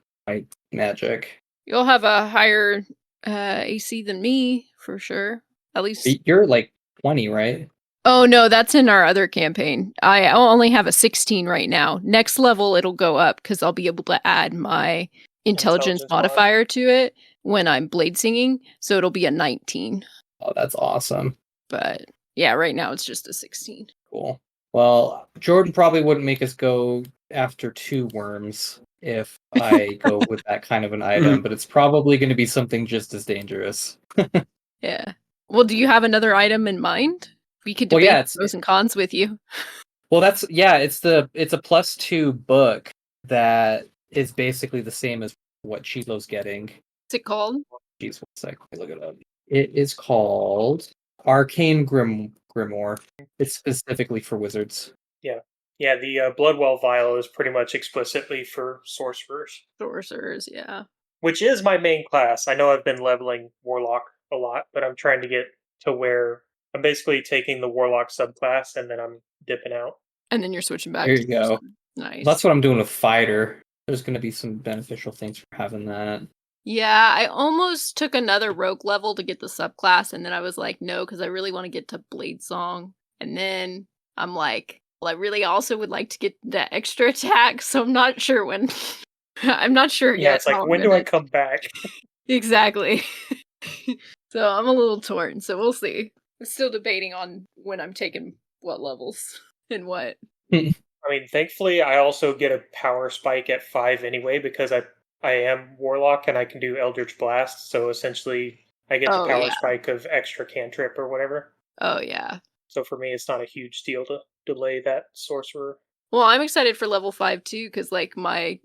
magic. You'll have a higher AC than me for sure. At least. You're like 20, right? Oh no, that's in our other campaign. I only have a 16 right now. Next level, it'll go up because I'll be able to add my intelligence Intelligence mod. modifier to it when I'm blade singing. So it'll be a 19. Oh, that's awesome. But yeah, right now it's just a 16. Cool. Well, Jordan probably wouldn't make us go after 2 worms if I go with that kind of an item, but it's probably going to be something just as dangerous. Yeah. Well, do you have another item in mind? We could Well, debate yeah, the pros and cons with you. Well, it's a +2 book that is basically the same as what Shiloh's getting. What's it called? Jeez, one sec, let me look it up. It is called Arcane Grimoire. It's specifically for wizards. Yeah, the Bloodwell vial is pretty much explicitly for sorcerers, Sorcerers, yeah. which is my main class. I know I've been leveling Warlock a lot, but I'm trying to get to where I'm basically taking the Warlock subclass and then I'm dipping out. And then you're switching back. There to you go. Sorcerer. Nice. That's what I'm doing with Fighter. There's going to be some beneficial things for having that. Yeah, I almost took another rogue level to get the subclass, and then I was like, no, because I really want to get to Blade Song. And then I'm like, Well, I really also would like to get the extra attack, so I'm not sure when. I'm not sure Yeah, yet. it's like, how I'm when do I gonna- come back? Exactly. So I'm a little torn, so we'll see. I'm still debating on when I'm taking what levels and what. I mean, thankfully, I also get a power spike at 5 anyway because I am Warlock and I can do Eldritch Blast, so essentially I get the Oh, power yeah. spike of extra cantrip or whatever. Oh, yeah. So for me, it's not a huge deal to delay that sorcerer. Well, I'm excited for level 5 too, because like my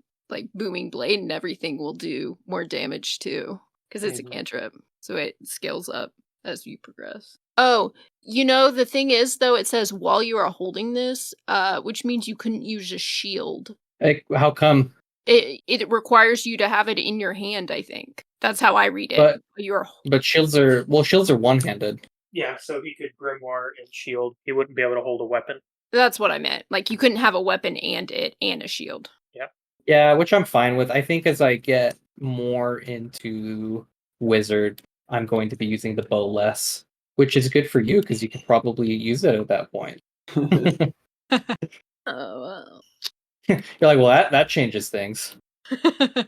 booming blade and everything will do more damage too, because it's a Mhm. cantrip, so it scales up as you progress. Oh, the thing is though, it says while you are holding this, which means you couldn't use a shield. How come? It requires you to have it in your hand. I think that's how I read it. But You're shields are one-handed. Yeah, so he could Grimoire and Shield. He wouldn't be able to hold a weapon. That's what I meant. Like you couldn't have a weapon and a shield. Yeah, which I'm fine with. I think as I get more into Wizard, I'm going to be using the bow less, which is good for you because you could probably use it at that point. Oh You're like, well, that changes things. wow.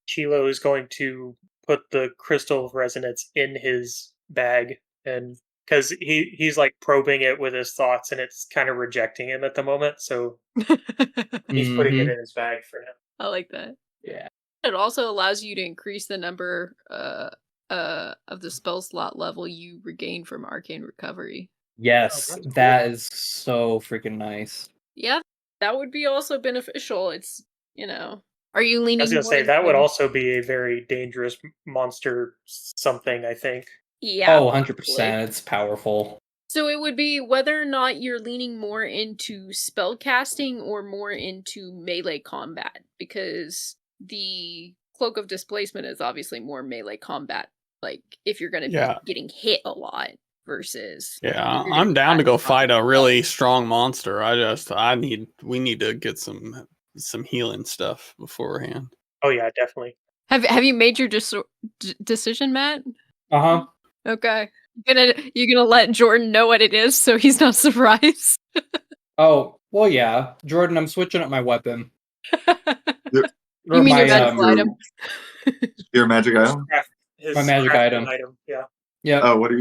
Chilo is going to put the crystal of resonance in his bag, and because he's like probing it with his thoughts, and it's kind of rejecting him at the moment, so he's putting it in his bag for now. I like that. Yeah. It also allows you to increase the number of the spell slot level you regain from arcane recovery. Yes, that's cool. that is so freaking nice. Yeah, that would be also beneficial. It's are you leaning? I was gonna more say that would into- also be a very dangerous monster something, I think. Yeah. Oh, probably. 100%. It's powerful. So it would be whether or not you're leaning more into spell casting or more into melee combat, because the Cloak of Displacement is obviously more melee combat. Like if you're going to Yeah. be getting hit a lot versus Yeah, if you're I'm gonna down to be go fight a really combat. strong monster. We need to get some healing stuff beforehand. Oh yeah, definitely. Have you made your decision, Matt? Uh-huh. Okay. You're gonna let Jordan know what it is so he's not surprised. Oh, well, yeah. Jordan, I'm switching up my weapon. You Or mean my, your magical item? Your magic item? His My magic crafting item. Yeah. Yeah. Oh, what are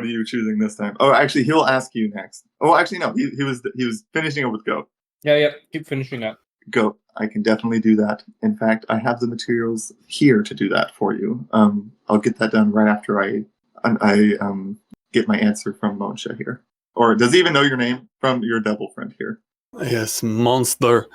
you choosing this time? Oh, actually, he'll ask you next. Oh, actually, no. He was finishing up with Go. Yeah. Keep finishing up. Go. I can definitely do that. In fact, I have the materials here to do that for you. I'll get that done right after I get my answer from Monsha here. Or does he even know your name from your double friend here? Yes, monster.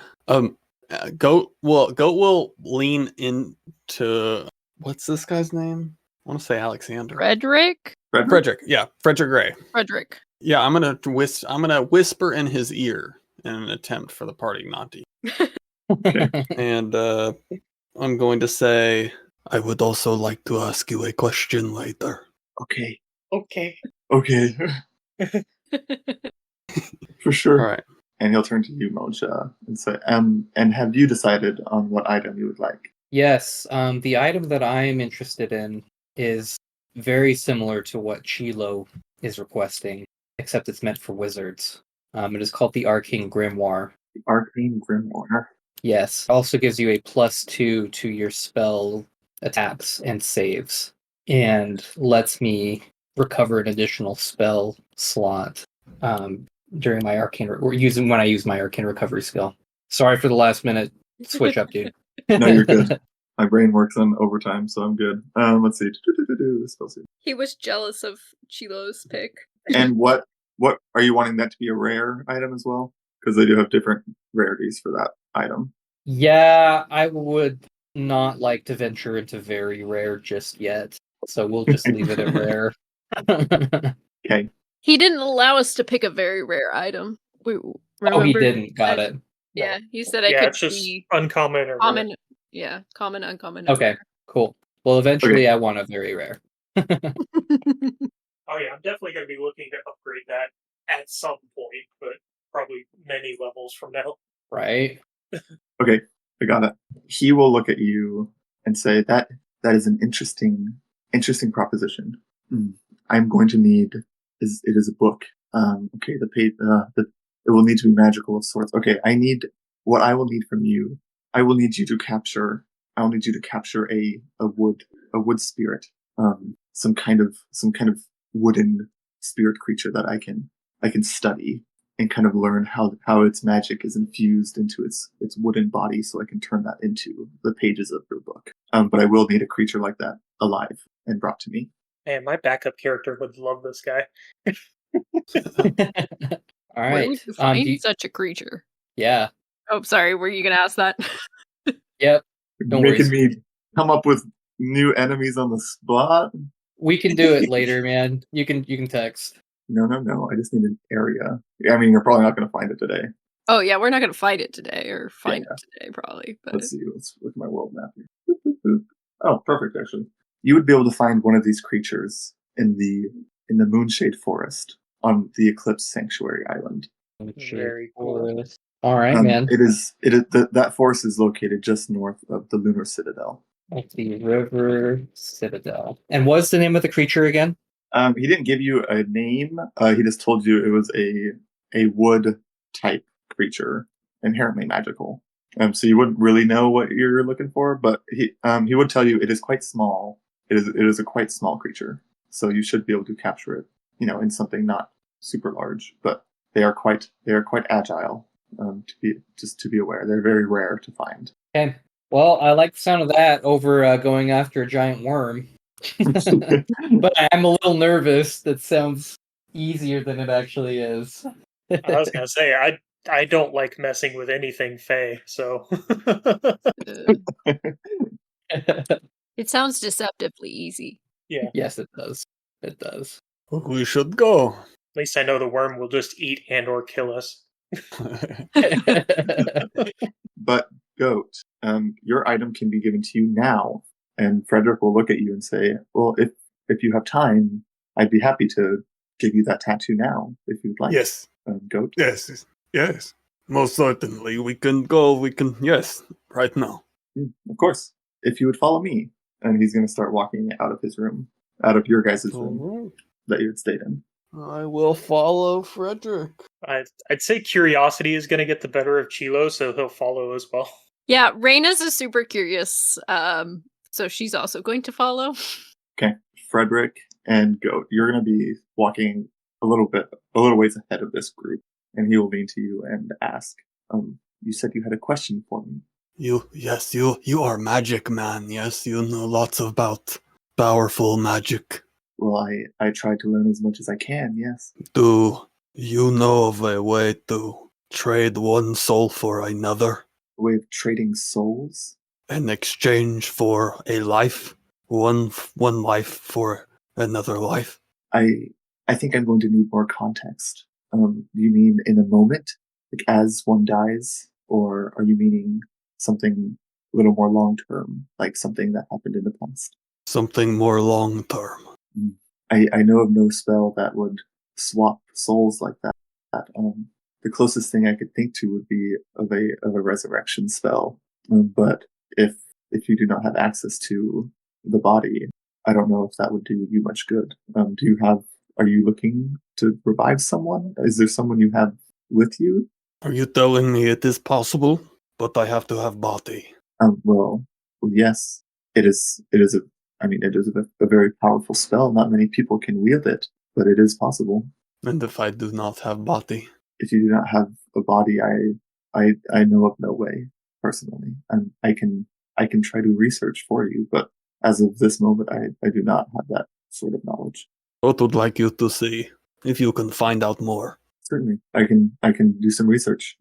Goat will lean into what's this guy's name? I want to say Alexander. Frederick? Frederick. Yeah, Frederick Gray. Frederick. Yeah, I'm gonna whisper in his ear in an attempt for the party not to. And I'm going to say, I would also like to ask you a question later. Okay. Okay. Okay. For All sure. right. And he'll turn to you, Monsha, and say, and have you decided on what item you would like? Yes, the item that I'm interested in is very similar to what Chilo is requesting, except it's meant for wizards. It is called the Arcane Grimoire. The Arcane Grimoire. Yes, it also gives you a +2 to your spell attacks and saves, and lets me recover an additional spell slot during my arcane when I use my arcane recovery skill. Sorry for the last minute switch up, dude. No, you're good. My brain works on overtime, so I'm good. Let's see. Spell save. He was jealous of Chilo's pick. And what are you wanting that to be a rare item as well? Because they do have different rarities for that item. Yeah, I would not like to venture into very rare just yet, so we'll just leave it at rare. Okay. He didn't allow us to pick a very rare item. Oh, he Remember? didn't. Got it. Yeah, he said it Yeah, could it's just be uncommon or common. rare. Yeah, common, uncommon. and Okay, cool. Well, eventually I want a very rare. rare. Oh yeah, I'm definitely going to be looking to upgrade that at some point, but probably many levels from now. Right? Okay, I got it. He will look at you and say that is an interesting proposition. I'm going to need it is a book. Okay, the It will need to be magical of sorts. Okay, what I will need from you. I will need you to capture. I will need you to capture a wood spirit, some kind of wooden spirit creature that I can study and kind of learn how its magic is infused into its wooden body, so I can turn that into the pages of your book. But I will need a creature like that alive and brought to me. Man, my backup character would love this guy. All Where right. would you find do you- such a creature? yeah. Oh, sorry. Were you gonna ask that? Yep. Don't worry. Making me come up with new enemies on the spot. We can do it later, man. You can text. No. I just need an area. I mean, you're probably not going to find it today. Oh yeah, we're not gonna fight it today or find Yeah. it today probably. But Let's see. Let's look at my world map here. Boop, boop, boop. Oh, perfect. Actually, you would be able to find one of these creatures in the Moonshade Forest on the Eclipse Sanctuary Island. Very cool. All right, man. That forest is located just north of the Lunar Citadel. That's the River Citadel. And what's the name of the creature again? He didn't give you a name. He just told you it was a wood type creature, inherently magical. So you wouldn't really know what you're looking for, but he would tell you it is quite small. It is a quite small creature, so you should be able to capture it, in something not super large. But they are quite agile. To be aware, they're very rare to find. Okay. Well, I like the sound of that over going after a giant worm. But I'm a little nervous. That sounds easier than it actually is. I was gonna say I don't like messing with anything Fey, so it sounds deceptively easy. yeah. Yes, it does. It does. We should go. At least I know the worm will just eat and or kill us. But Goat, your item can be given to you now, and Frederick will look at you and say, "Well, if you have time, I'd be happy to give you that tattoo now, if you'd like." Yes. Goat. Yes. Most certainly. We can go. Yes, right now. Of course, if you would follow me. And he's going to start walking out of his room, out of your guys' room that you had stayed in. I will follow Frederick. I'd say curiosity is going to get the better of Chilo, so he'll follow as well. Yeah, Raina's is super curious, so she's also going to follow. Okay, Frederick and Goat, you're going to be walking a little ways ahead of this group, and he will lean to you and ask, you said you had a question for me. You are magic man. Yes, you know lots about powerful magic. Well, I try to learn as much as I can, yes. Do you know of a way to trade one soul for another? A way of trading souls? In exchange for a life? One life for another life? I think I'm going to need more context. You mean in a moment? Like as one dies? Or are you meaning something a little more long-term, like something that happened in the past? Something more long-term. I know of no spell that would swap souls like that. The closest thing I could think to would be of a resurrection spell. But if you do not have access to the body, I don't know if that would do you much good. Are you looking to revive someone? Is there someone you have with you? Are you telling me it is possible, but I have to have body? Well, yes, it is a very powerful spell. Not many people can wield it, but it is possible. And if I do not have body? If you do not have a body, I know of no way, personally. I can try to research for you, but as of this moment, I do not have that sort of knowledge. I would like you to see if you can find out more. Certainly, I can do some research.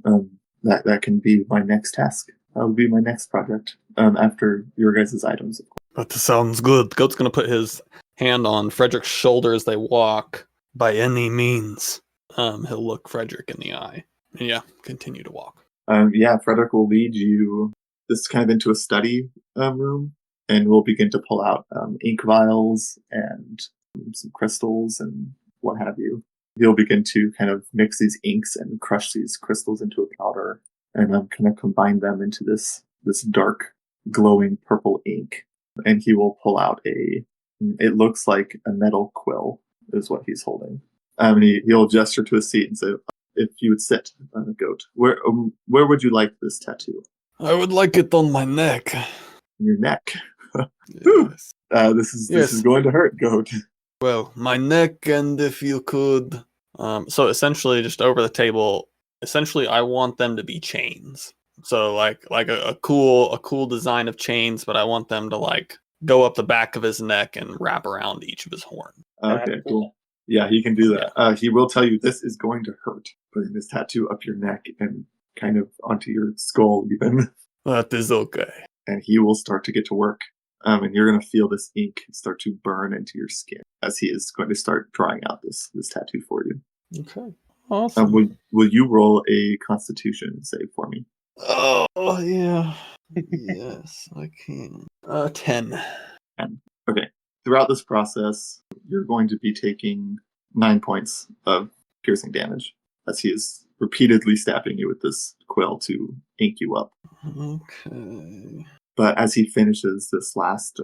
That can be my next task. That will be my next project. After your guys' items, of course. That sounds good. Goat's gonna put his hand on Frederick's shoulder as they walk. By any means, he'll look Frederick in the eye. And yeah, continue to walk. Frederick will lead you this kind of into a study room, and we'll begin to pull out ink vials and some crystals and what have you. He'll begin to kind of mix these inks and crush these crystals into a powder, and kind of combine them into this dark, glowing purple ink. And he will pull out it looks like a metal quill is what he's holding. And he'll gesture to a seat and say, if you would sit on a goat. Where would you like this tattoo? I would like it on my neck. On your neck. Yes. This is going to hurt, goat. Well, my neck, and if you could, so essentially, just over the table. Essentially, I want them to be chains. So like a cool design of chains, but I want them to like go up the back of his neck and wrap around each of his horns. Okay, cool. Yeah, he can do that. He will tell you this is going to hurt, putting this tattoo up your neck and kind of onto your skull even. That is okay. And he will start to get to work. And you're going to feel this ink start to burn into your skin as he is going to start drawing out this tattoo for you. Okay. Awesome. Will you roll a Constitution save for me? Oh, yeah. Yes, I can. 10. 10. Okay. Throughout this process, you're going to be taking 9 points of piercing damage as he is repeatedly stabbing you with this quill to ink you up. Okay. But as he finishes this last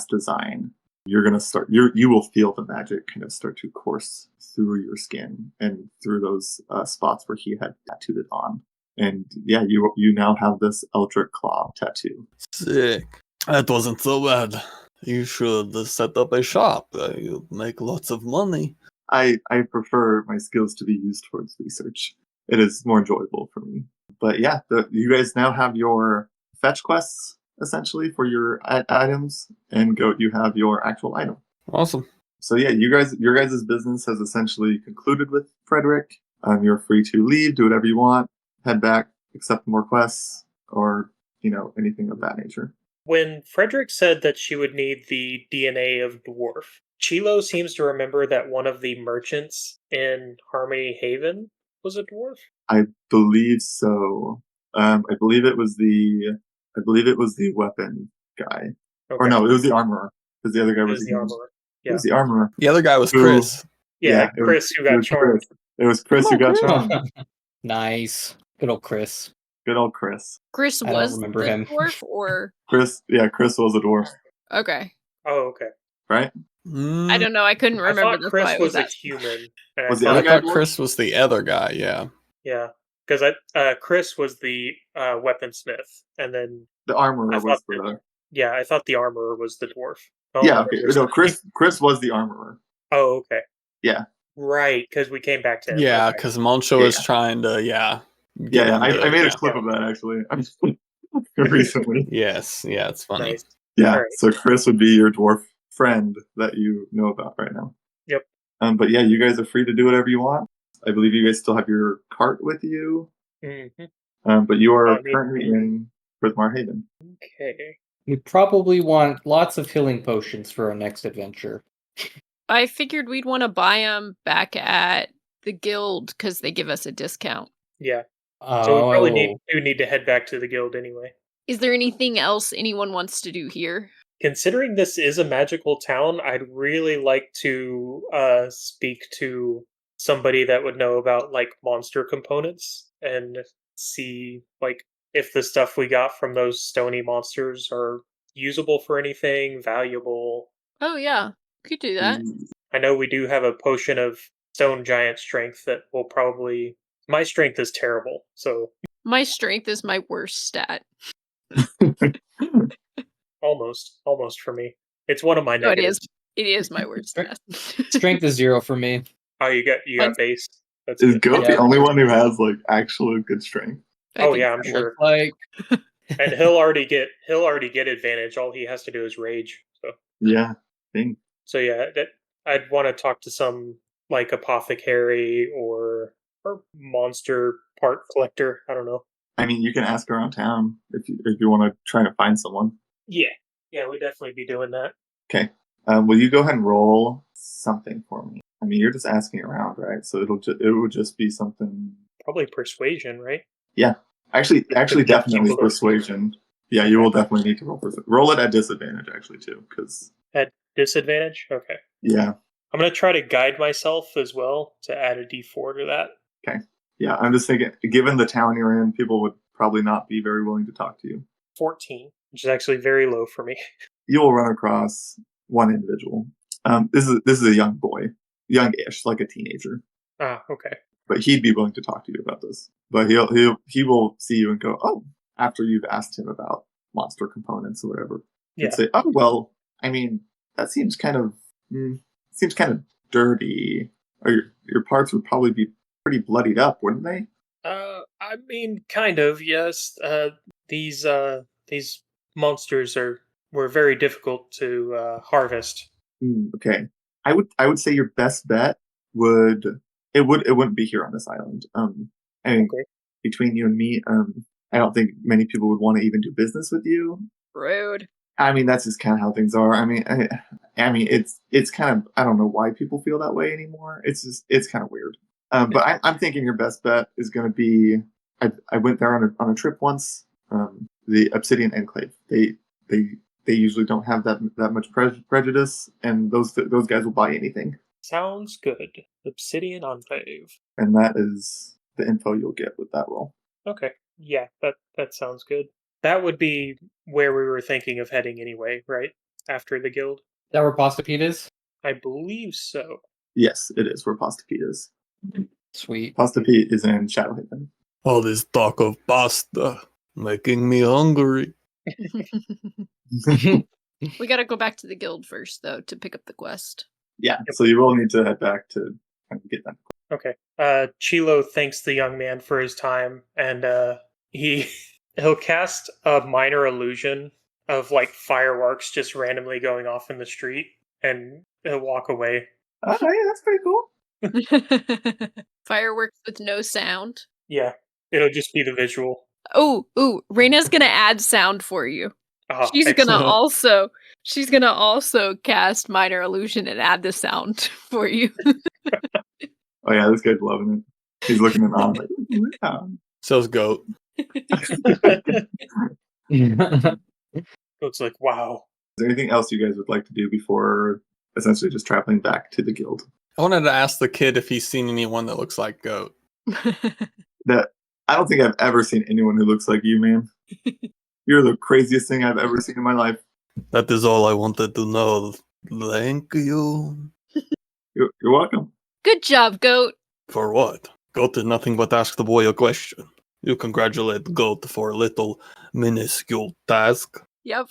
design, you're gonna start. You will feel the magic kind of start to course through your skin and through those spots where he had tattooed it on. And yeah, you now have this Eldritch Claw tattoo. Sick. That wasn't so bad. You should set up a shop. You'll make lots of money. I prefer my skills to be used towards research. It is more enjoyable for me. But yeah, you guys now have your fetch quests essentially for your items, and Goat, you have your actual item. Awesome. So yeah, your guys' business has essentially concluded with Frederick. You're free to leave, do whatever you want, head back, accept more quests, or anything of that nature. When Frederick said that she would need the DNA of Dwarf, Chilo seems to remember that one of the merchants in Harmony Haven was a dwarf. I believe so. I believe it was the weapon guy. Okay. Or no, it was the armorer. Because the other guy was the armorer. It was the armorer. The other guy was Chris. Yeah, Chris who got charmed. It was Chris who got charmed. Nice. Good old Chris. Good old Chris. Chris I don't was remember the him. dwarf, or Chris was a dwarf, okay. Oh, okay. right? I don't know. I couldn't remember. I thought that's Chris why I was a asking. human. and Was the I other guy thought Chris was the other guy, yeah. Yeah, because Chris was the weaponsmith, and then The armorer I was thought the. I thought the armorer was the dwarf. Oh, Yeah, okay. No, Chris was the armorer. Oh, okay. Yeah. Right, because we came back to him. Yeah, Okay. because Moncho was trying to, Yeah, him I made a to- clip of that actually recently. Yes, yeah, it's funny. Nice. Yeah, Alright. so Chris would be your dwarf friend that you know about right now. Yep. But yeah, you guys are free to do whatever you want. I believe you guys still have your cart with you. Mm-hmm. But you are I mean- currently in Brithmar Haven. Okay. We probably want lots of healing potions for our next adventure. I figured we'd want to buy them back at the guild because they give us a discount. Yeah. So we probably Oh, do need to head back to the guild anyway. Is there anything else anyone wants to do here? Considering this is a magical town, I'd really like to speak to somebody that would know about like monster components and see like if the stuff we got from those stony monsters are usable for anything, valuable. Oh yeah, could do that. I know we do have a potion of stone giant strength that will probably. My strength is terrible, so My strength is my worst stat. almost for me. It's one of my No, it negatives. is. It is my worst stat. strength is 0 for me. Oh, you got Mine's- base. That's Is good. Goat Yeah. the only one who has like actual good strength? I Oh think yeah, I'm so. sure. Like, And he'll already get advantage. All he has to do is rage. Yeah, thing. So yeah, I'd want to talk to some like apothecary or monster part collector. I don't know. I mean, you can ask around town if you want to try to find someone. Yeah, we'd definitely be doing that. Okay. Will you go ahead and roll something for me? I mean, you're just asking around, right? So it would just be something. Probably persuasion, right? Actually, Get definitely people to- persuasion. Yeah, you will definitely need to roll it at disadvantage, actually, too, because At disadvantage. Okay. yeah, I'm gonna try to guide myself as well to add a D4 to that. yeah. I'm just thinking, given the town you're in, people would probably not be very willing to talk to you. 14, which is actually very low for me. You will run across one individual. This is a young boy, youngish, like a teenager. Ah, okay. but he'd be willing to talk to you about this. But he will see you and go, oh, after you've asked him about monster components or whatever. Yeah. He'd say, oh well, I mean, that seems kind of dirty. Or your parts would probably be pretty bloodied up, wouldn't they? I mean, kind of, yes. These monsters were very difficult to harvest. Okay, I would say your best bet wouldn't be here on this island. I mean, Okay. between you and me, I don't think many people would want to even do business with you. Rude. I mean, that's just kind of how things are. I mean, it's kind of, I don't know why people feel that way anymore. It's kind of weird. But I'm thinking your best bet is going to be. I went there on a trip once. The Obsidian Enclave. They usually don't have that much prejudice, and those guys will buy anything. Sounds good. Obsidian Enclave. And that is the info you'll get with that role. Okay. Yeah, that sounds good. That would be where we were thinking of heading anyway, right? After the guild. Is that where Pasta Pete is? I believe so. Yes, it is where Pasta Pete is. Sweet. Pasta Pete is in Shadowhaven. All this talk of pasta making me hungry. We gotta go back to the guild first, though, to pick up the quest. Yeah, so you will need to head back to kind of get that. Okay. Chilo thanks the young man for his time, and he'll cast a minor illusion of like fireworks just randomly going off in the street, and he'll walk away. Oh, yeah, that's pretty cool. Fireworks with no sound. Yeah, it'll just be the visual. Oh, Reina's gonna add sound for you. She's Excellent. gonna also cast minor illusion and add the sound for you. Oh yeah, this guy's loving it. He's looking at on like, yeah. So's Goat. It's like, wow. Is there anything else you guys would like to do before essentially just traveling back to the guild? I wanted to ask the kid if he's seen anyone that looks like Goat. That I don't think I've ever seen anyone who looks like you, man. You're the craziest thing I've ever seen in my life. That is all I wanted to know. Thank you. You're welcome. Good job, Goat. For what? Goat did nothing but ask the boy a question. You congratulate Goat for a little minuscule task. Yep.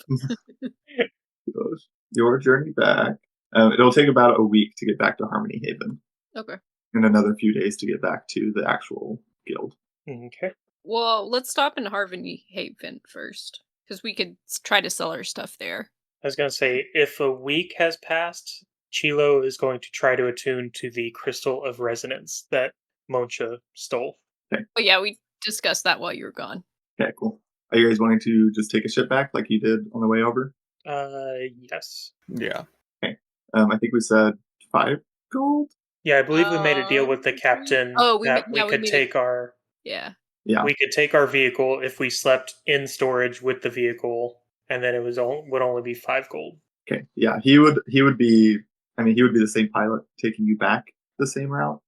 Your journey back. It'll take about a week to get back to Harmony Haven. Okay. And another few days to get back to the actual guild. Okay. Well, let's stop in Harmony Haven first, because we could try to sell our stuff there. I was going to say, if a week has passed, Chilo is going to try to attune to the crystal of resonance that Moncha stole. Okay. But yeah, we discussed that while you were gone. Okay, cool. Are you guys wanting to just take a ship back like you did on the way over? Yes. Yeah. Okay. I think we said 5 gold? Yeah, I believe we made a deal with the captain that we could take our... Yeah. Yeah. We could take our vehicle if we slept in storage with the vehicle, and then it would only be 5 gold. Okay. Yeah, he would be the same pilot taking you back the same route.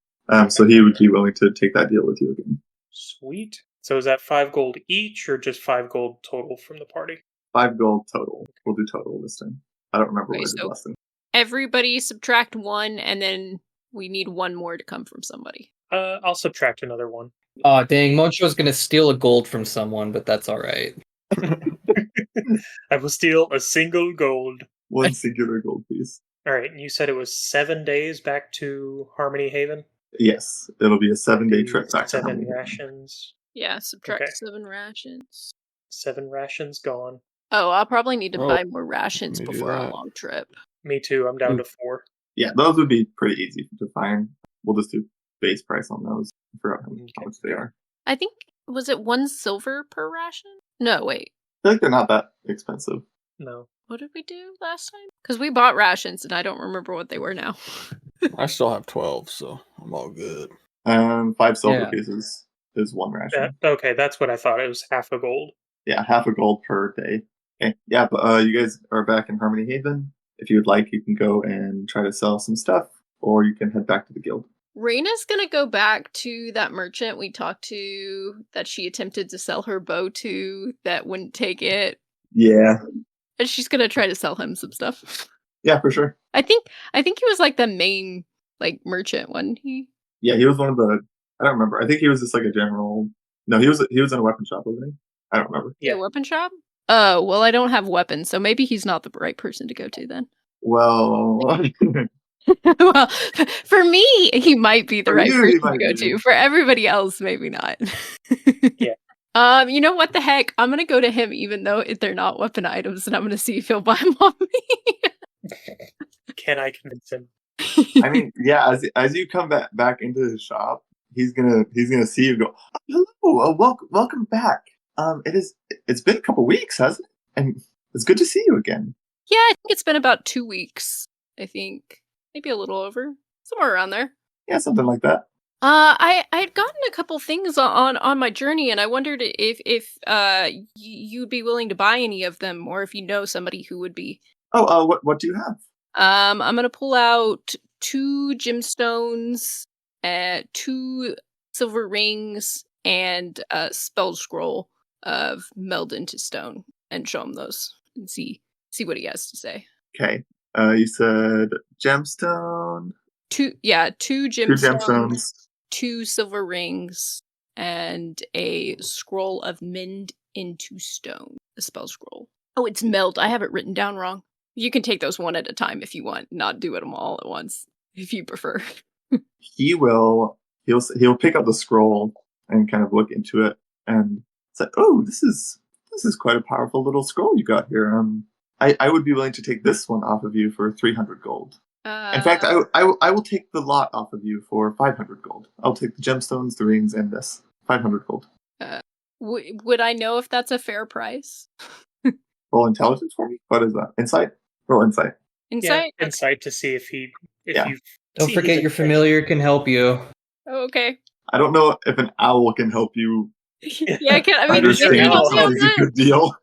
So he would be willing to take that deal with you again. Sweet. So is that 5 gold each, or just 5 gold total from the party? 5 gold total. We'll do total this time. I don't remember Okay, what I did last time. Everybody subtract 1, and then we need 1 more to come from somebody. I'll subtract another 1. Oh, dang. Moncho was going to steal a gold from someone, but that's all right. I will steal a single gold. 1 singular gold piece. All right, and you said it was 7 days back to Harmony Haven? Yes, it'll be a 7-day trip back to 7 Harmony Haven. rations. Yeah, subtract Okay. 7 rations. 7 rations gone. Oh, I'll probably need to Oh, buy more rations let me do before our that. long trip. Me too, I'm down to 4. Yeah, those would be pretty easy to find. We'll just do base price on those. I forgot how much they are. I think, was it 1 silver per ration? No, wait. I feel like they're not that expensive. No. What did we do last time? Because we bought rations, and I don't remember what they were now. I still have 12, so I'm all good. 5 silver Yeah. pieces is 1 ration. Okay, that's what I thought. It was half a gold. Yeah, half a gold per day. Okay, yeah, but you guys are back in Harmony Haven. If you would like, you can go and try to sell some stuff, or you can head back to the guild. Raina's gonna go back to that merchant we talked to that she attempted to sell her bow to that wouldn't take it. Yeah. And she's gonna try to sell him some stuff. Yeah, for sure. I think he was like the main like merchant, wasn't he? Yeah, he was one of the I don't remember. I think he was just like a general. No, he was in a weapon shop, wasn't he? I don't remember. Yeah, weapon shop? Oh, well, I don't have weapons, so maybe he's not the right person to go to then. Well, Well, for me, he might be the For right you, he person to might go be. to. For everybody else, maybe not. Yeah. You know what the heck? I'm gonna go to him even though they're not weapon items, and I'm gonna see if he'll buy them on me. Can I convince him? I mean, yeah. As you come back into his shop, he's gonna see you go. Oh, hello, welcome back. It's been a couple weeks, hasn't it? And it's good to see you again. Yeah, I think it's been about 2 weeks. I think maybe a little over, somewhere around there. Yeah, something like that. I had gotten a couple things on my journey, and I wondered if you'd be willing to buy any of them, or if you know somebody who would be. Oh, what do you have? I'm gonna pull out 2 gemstones, 2 silver rings, and a spell scroll of meld into stone, and show him those and see what he has to say. Okay. You said gemstone. 2 Two gemstones, gemstones. 2 silver rings, and a scroll of mend into stone. A spell scroll. Oh, it's meld. I have it written down wrong. You can take those one at a time if you want, not do them all at once, if you prefer. He'll pick up the scroll and kind of look into it and say, "Oh, this is quite a powerful little scroll you got here. I would be willing to take this one off of you for 300 gold. In fact, I will take the lot off of you for 500 gold. I'll take the gemstones, the rings, and this 500 gold. Would I know if that's a fair price? Roll intelligence for me. What is that? Insight. Roll insight. Insight. Yeah, insight to see if Yeah. you. Don't forget your familiar can help you. Oh, okay. I don't know if an owl can help you Yeah, I mean, understand it can if help me on something's a good deal.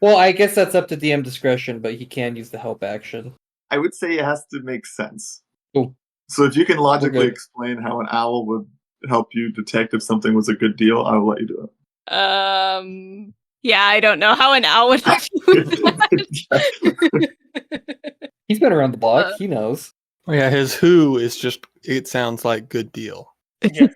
Well, I guess that's up to DM discretion, but he can use the help action. I would say it has to make sense. Cool. So if you can logically good. explain how an owl would help you detect if something was a good deal, I will let you do it. Yeah, I don't know how an owl would help you with that. He's been around the block. He knows. Oh, yeah, his who is just, it sounds like good deal. Yeah.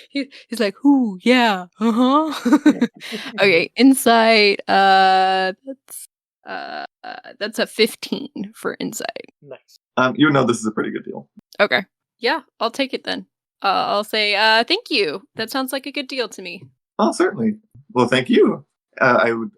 He's like, "Who? Yeah, Okay, insight. That's a 15 for insight. Nice. You know this is a pretty good deal. Okay, yeah, I'll take it then. I'll say, thank you. That sounds like a good deal to me. Oh, certainly. Well, thank you. I would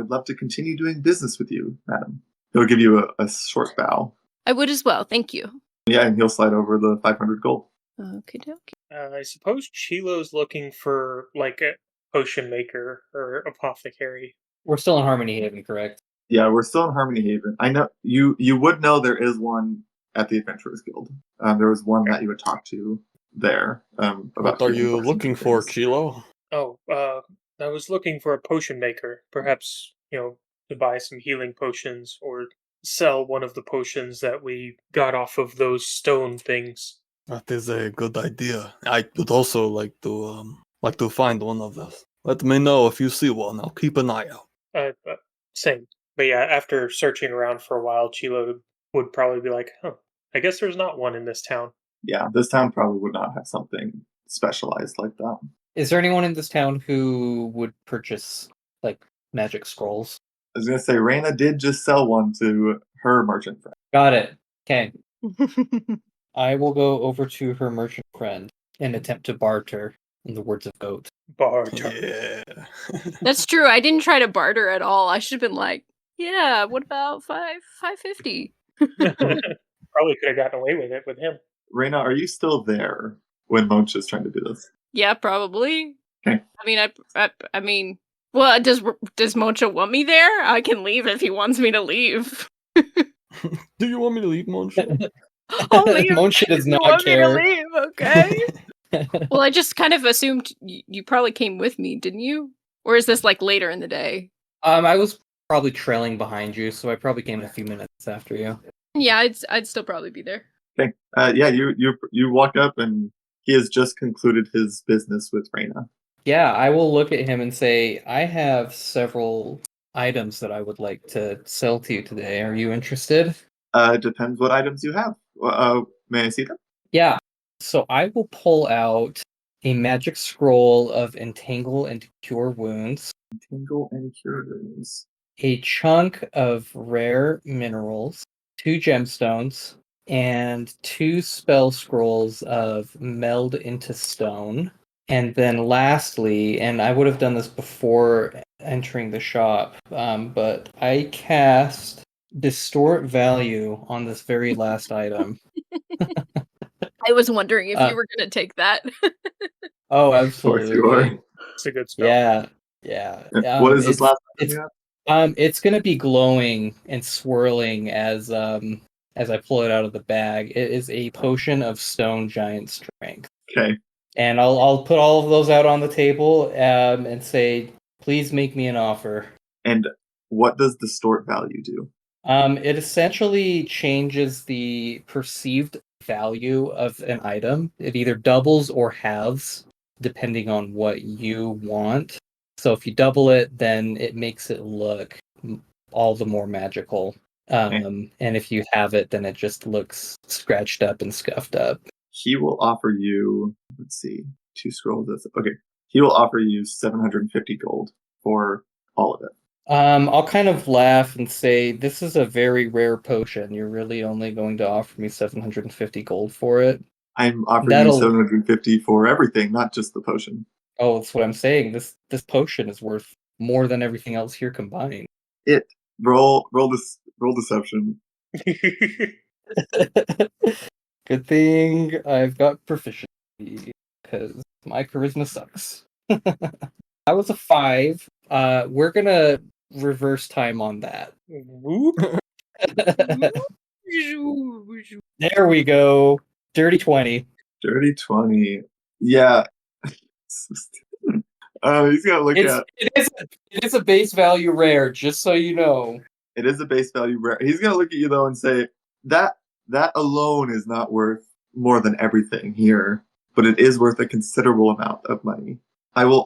love to continue doing business with you, madam. He'll give you a short bow. I would as well. Thank you. Yeah, and he'll slide over the 500 gold. Okay, dokie. I suppose Chilo's looking for like a potion maker or apothecary. We're still in Harmony Haven, correct? Yeah, we're still in Harmony Haven. I know you would know there is one at the Adventurers Guild. There was one that you would talk to there. About What are healing you potions looking and for, things. Chilo? Oh, I was looking for a potion maker. Perhaps, to buy some healing potions or sell one of the potions that we got off of those stone things. That is a good idea. I would also like to find one of those. Let me know if you see one. I'll keep an eye out. Same. But yeah, after searching around for a while, Chilo would probably be like, I guess there's not one in this town. Yeah, this town probably would not have something specialized like that. Is there anyone in this town who would purchase like magic scrolls? I was gonna say Raina did just sell one to her merchant friend. Got it. Okay. I will go over to her merchant friend and attempt to barter, in the words of Goat. Barter. Yeah. That's true. I didn't try to barter at all. I should have been like, yeah, what about 550? Probably could have gotten away with it with him. Raina, are you still there when Monch is trying to do this? Yeah, probably. Okay. I mean, well, does Mocha want me there? I can leave if he wants me to leave. Do you want me to leave, Monch? I'll leave. Monch does if you not want care. me to leave, okay? Well, I just kind of assumed you probably came with me, didn't you? Or is this like later in the day? I was probably trailing behind you, so I probably came a few minutes after you. Yeah, I'd still probably be there. Okay. Yeah, you walk up and he has just concluded his business with Raina. Yeah, I will look at him and say, I have several items that I would like to sell to you today. Are you interested? Depends what items you have. May I see them? Yeah. So I will pull out a magic scroll of Entangle and Cure Wounds, Tingle and Cure Wounds. a chunk of rare minerals, 2 gemstones, and 2 spell scrolls of Meld into Stone. And then lastly, and I would have done this before entering the shop, but I cast Distort Value on this very last item. I was wondering if Uh, you were going to take that. Oh, Of course you are. absolutely. It's a good spell. Yeah. What is this last it's item? it's gonna be glowing and swirling as I pull it out of the bag. It is a potion of stone giant strength. Okay. And I'll put all of those out on the table and say, please make me an offer. And what does Distort Value do? It essentially changes the perceived value of an item. It either doubles or halves, depending on what you want. So if you double it, then it makes it look all the more magical. And if you have it, then it just looks scratched up and scuffed up. He will offer you, let's see, 2 scrolls. Okay. He will offer you 750 gold for all of it. I'll kind of laugh and say, this is a very rare potion. You're really only going to offer me 750 gold for it? I'm offering That'll- you 750 for everything, not just the potion. Oh, that's what I'm saying. This potion is worth more than everything else here combined. Roll deception. Good thing I've got proficiency, because my charisma sucks. I was a 5. We're gonna reverse time on that. Whoop. There we go. Dirty 20. Dirty 20. Yeah. He's gonna look at It is a base value rare, just so you know. it is a base value rare. He's gonna look at you though and say that alone is not worth more than everything here, but it is worth a considerable amount of money. I will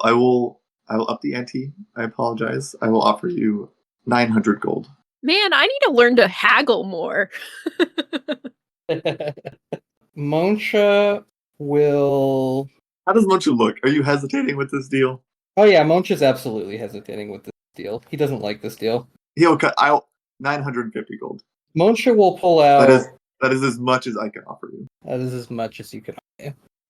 up the ante. I apologize. I will offer you 900 gold. Man, I need to learn to haggle more. Monsha will... How does Munchu look? Are you hesitating with this deal? Oh yeah, Monsha's absolutely hesitating with this deal. He doesn't like this deal. He'll cut. 950 gold. Monsha will pull out... That is as much as I can offer you. That is as much as you can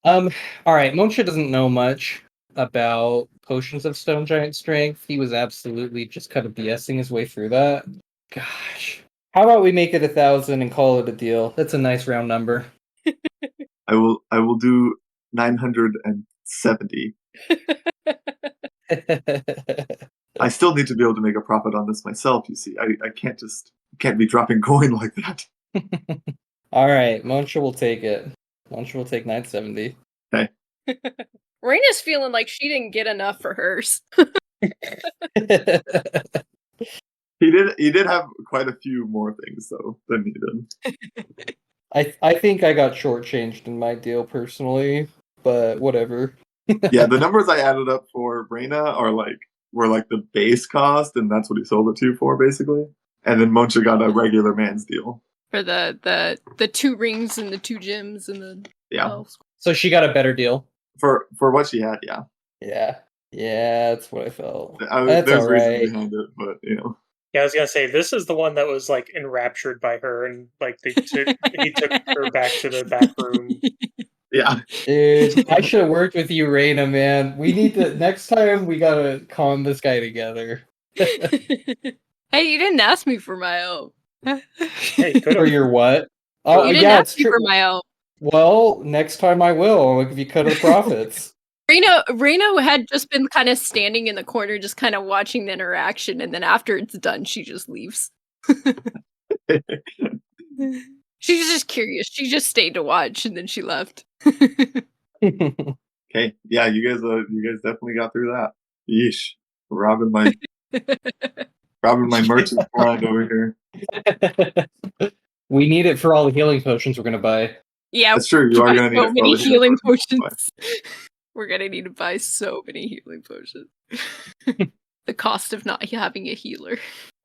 offer. Alright, Monsha doesn't know much about potions of stone giant strength. He was absolutely just kind of BSing his way through that. Gosh. How about we make it 1,000 and call it a deal? That's a nice round number. I will do 970. I still need to be able to make a profit on this myself, you see. I can't be dropping coin like that. Alright, Monsha will take it. Monsha will take 970. Okay. Raina's feeling like she didn't get enough for hers. He did have quite a few more things though than he did. I think I got shortchanged in my deal personally, but whatever. Yeah, the numbers I added up for Reina were like the base cost, and that's what he sold it to for basically. And then Moncha got a regular man's deal. For the 2 rings and the 2 gems and the... Yeah. Oh. So she got a better deal. For what she had, yeah. Yeah, that's what I felt. There's all right. reason behind it, but you know. Yeah, I was gonna say this is the one that was like enraptured by her, and like he took her back to the back room. Yeah. Dude, I should have worked with you, Reina, man. We need to next time we gotta calm this guy together. Hey, you didn't ask me for my own. Hey, could For have. your what? Oh You didn't yeah, ask it's me true. for my own. Well, next time I will. Like if you cut the profits. Reina had just been kind of standing in the corner, just kind of watching the interaction, and then after it's done, she just leaves. She's just curious. She just stayed to watch, and then she left. Okay. Yeah, you guys definitely got through that. Yeesh. Robbing my merchant blind over here. We need it for all the healing potions we're gonna buy. Yeah, That's true. You are gonna need so it for many all the healing potions. potions. We're gonna need to buy so many healing potions. The cost of not having a healer.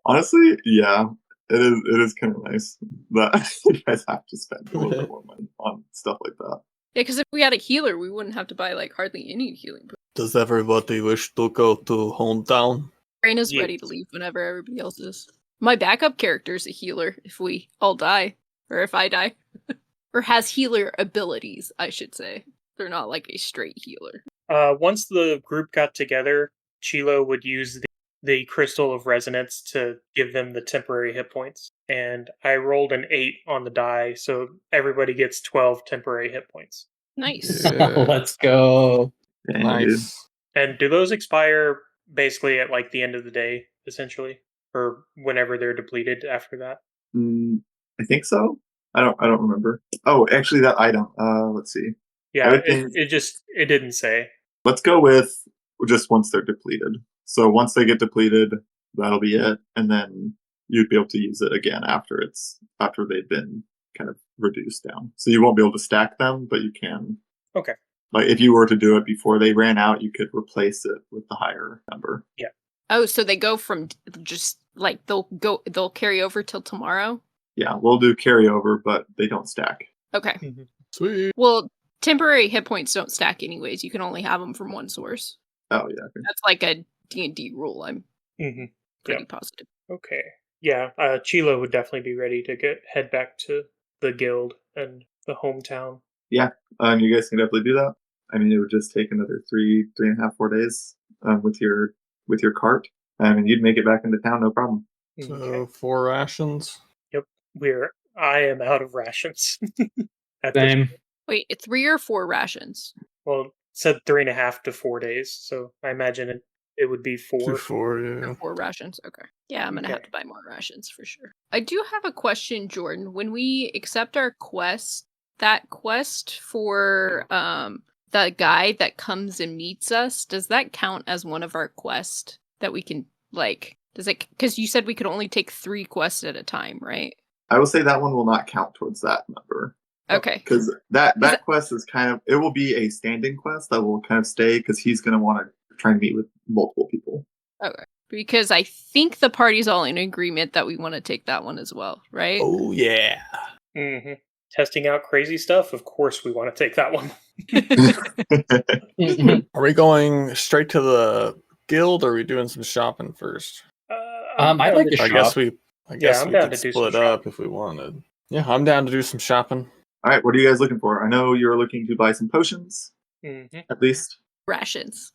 Honestly, yeah. It is kind of nice that you guys have to spend a little bit more money on stuff like that. Yeah, because if we had a healer, we wouldn't have to buy like hardly any healing. Does everybody wish to go to hometown? Brain is ready to Yes. leave whenever everybody else is. My backup character is a healer if we all die. Or if I die. Or has healer abilities, I should say. They're not like a straight healer. Once the group got together, Chilo would use the crystal of resonance to give them the temporary hit points. And I rolled an 8 on the die, so everybody gets 12 temporary hit points. Nice. Yeah. Let's go. Dang, dude. Nice. And do those expire basically at like the end of the day, essentially? Or whenever they're depleted after that? I think so. I don't remember. Oh, actually, that item. Let's see. Yeah, I would think- it didn't say. Let's go with just once they're depleted. So once they get depleted, that'll be it, and then you'd be able to use it again after they've been kind of reduced down. So you won't be able to stack them, but you can. Okay. Like if you were to do it before they ran out, you could replace it with the higher number. Oh, so they go from just like they'll carry over till tomorrow? Yeah, we'll do carryover, but they don't stack. Okay. Sweet. Well, temporary hit points don't stack anyways. You can only have them from one source. Oh yeah. Okay. That's like a D&D rule. I'm Mm-hmm. pretty positive. Okay. Yeah, Chilo would definitely be ready to head back to the guild and the hometown. You guys can definitely do that. I mean, it would just take another 3.5, 4 days with your cart, and you'd make it back into town, no problem. So Okay. 4 rations. I am out of rations. At this- Same. Wait, 3 or 4 rations? well, it said 3.5 to 4 days, so I imagine it would be 4. 2, 4, yeah. Or 4 rations? Okay. Yeah, I'm gonna have Okay. to buy more rations for sure. I do have a question, Jordan. When we accept our quest, that quest for the guy that comes and meets us, does that count as one of our quests that we can like? Does it? Because you said we could only take 3 quests at a time, right? I will say that one will not count towards that number. Okay. Because that quest is it will be a standing quest that will kind of stay because he's going to want to try and meet with multiple people. Okay. Because I think the party's all in agreement that we want to take that one as well, right? Oh, yeah. Mm-hmm. Testing out crazy stuff? Of course we want to take that one. Are we going straight to the guild, or are we doing some shopping first? I'd down like to to I shop. guess we I'm we down could to do some split up shopping. if we wanted. Yeah, I'm down to do some shopping. All right, what are you guys looking for? I know you're looking to buy some potions, Mm-hmm. at least. Rations.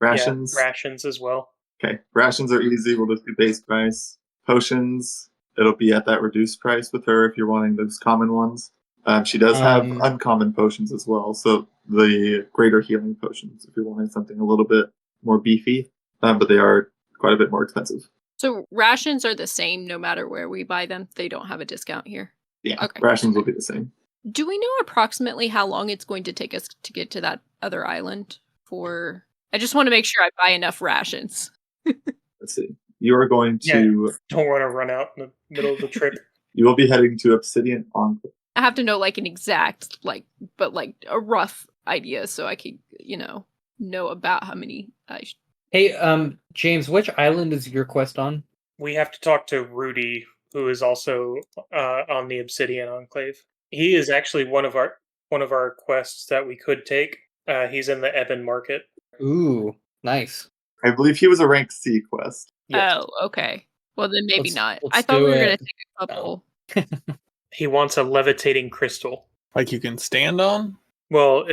Rations. Yeah, rations as well. Okay, rations are easy. We'll just do base price. Potions, it'll be at that reduced price with her if you're wanting those common ones. She does have uncommon potions as well, so the greater healing potions if you're wanting something a little bit more beefy, but they are quite a bit more expensive. So rations are the same no matter where we buy them. They don't have a discount here. Yeah, Okay. rations will be the same. Do we know approximately how long it's going to take us to get to that other island? I just want to make sure I buy enough rations. Let's see. You are going to. Don't want to run out in the middle of the trip. You will be heading to Obsidian Enclave. I have to know like an exact, but a rough idea so I can, know about how many Hey, James, which island is your quest on? We have to talk to Rudy, who is also on the Obsidian Enclave. He is actually one of our quests that we could take. He's in the Ebon Market. Ooh, nice. I believe he was a rank C quest. Yes. Oh, okay. Well, then maybe Let's- not. let's I thought do we were going it. to take a couple. He wants a levitating crystal. Like you can stand on? Well,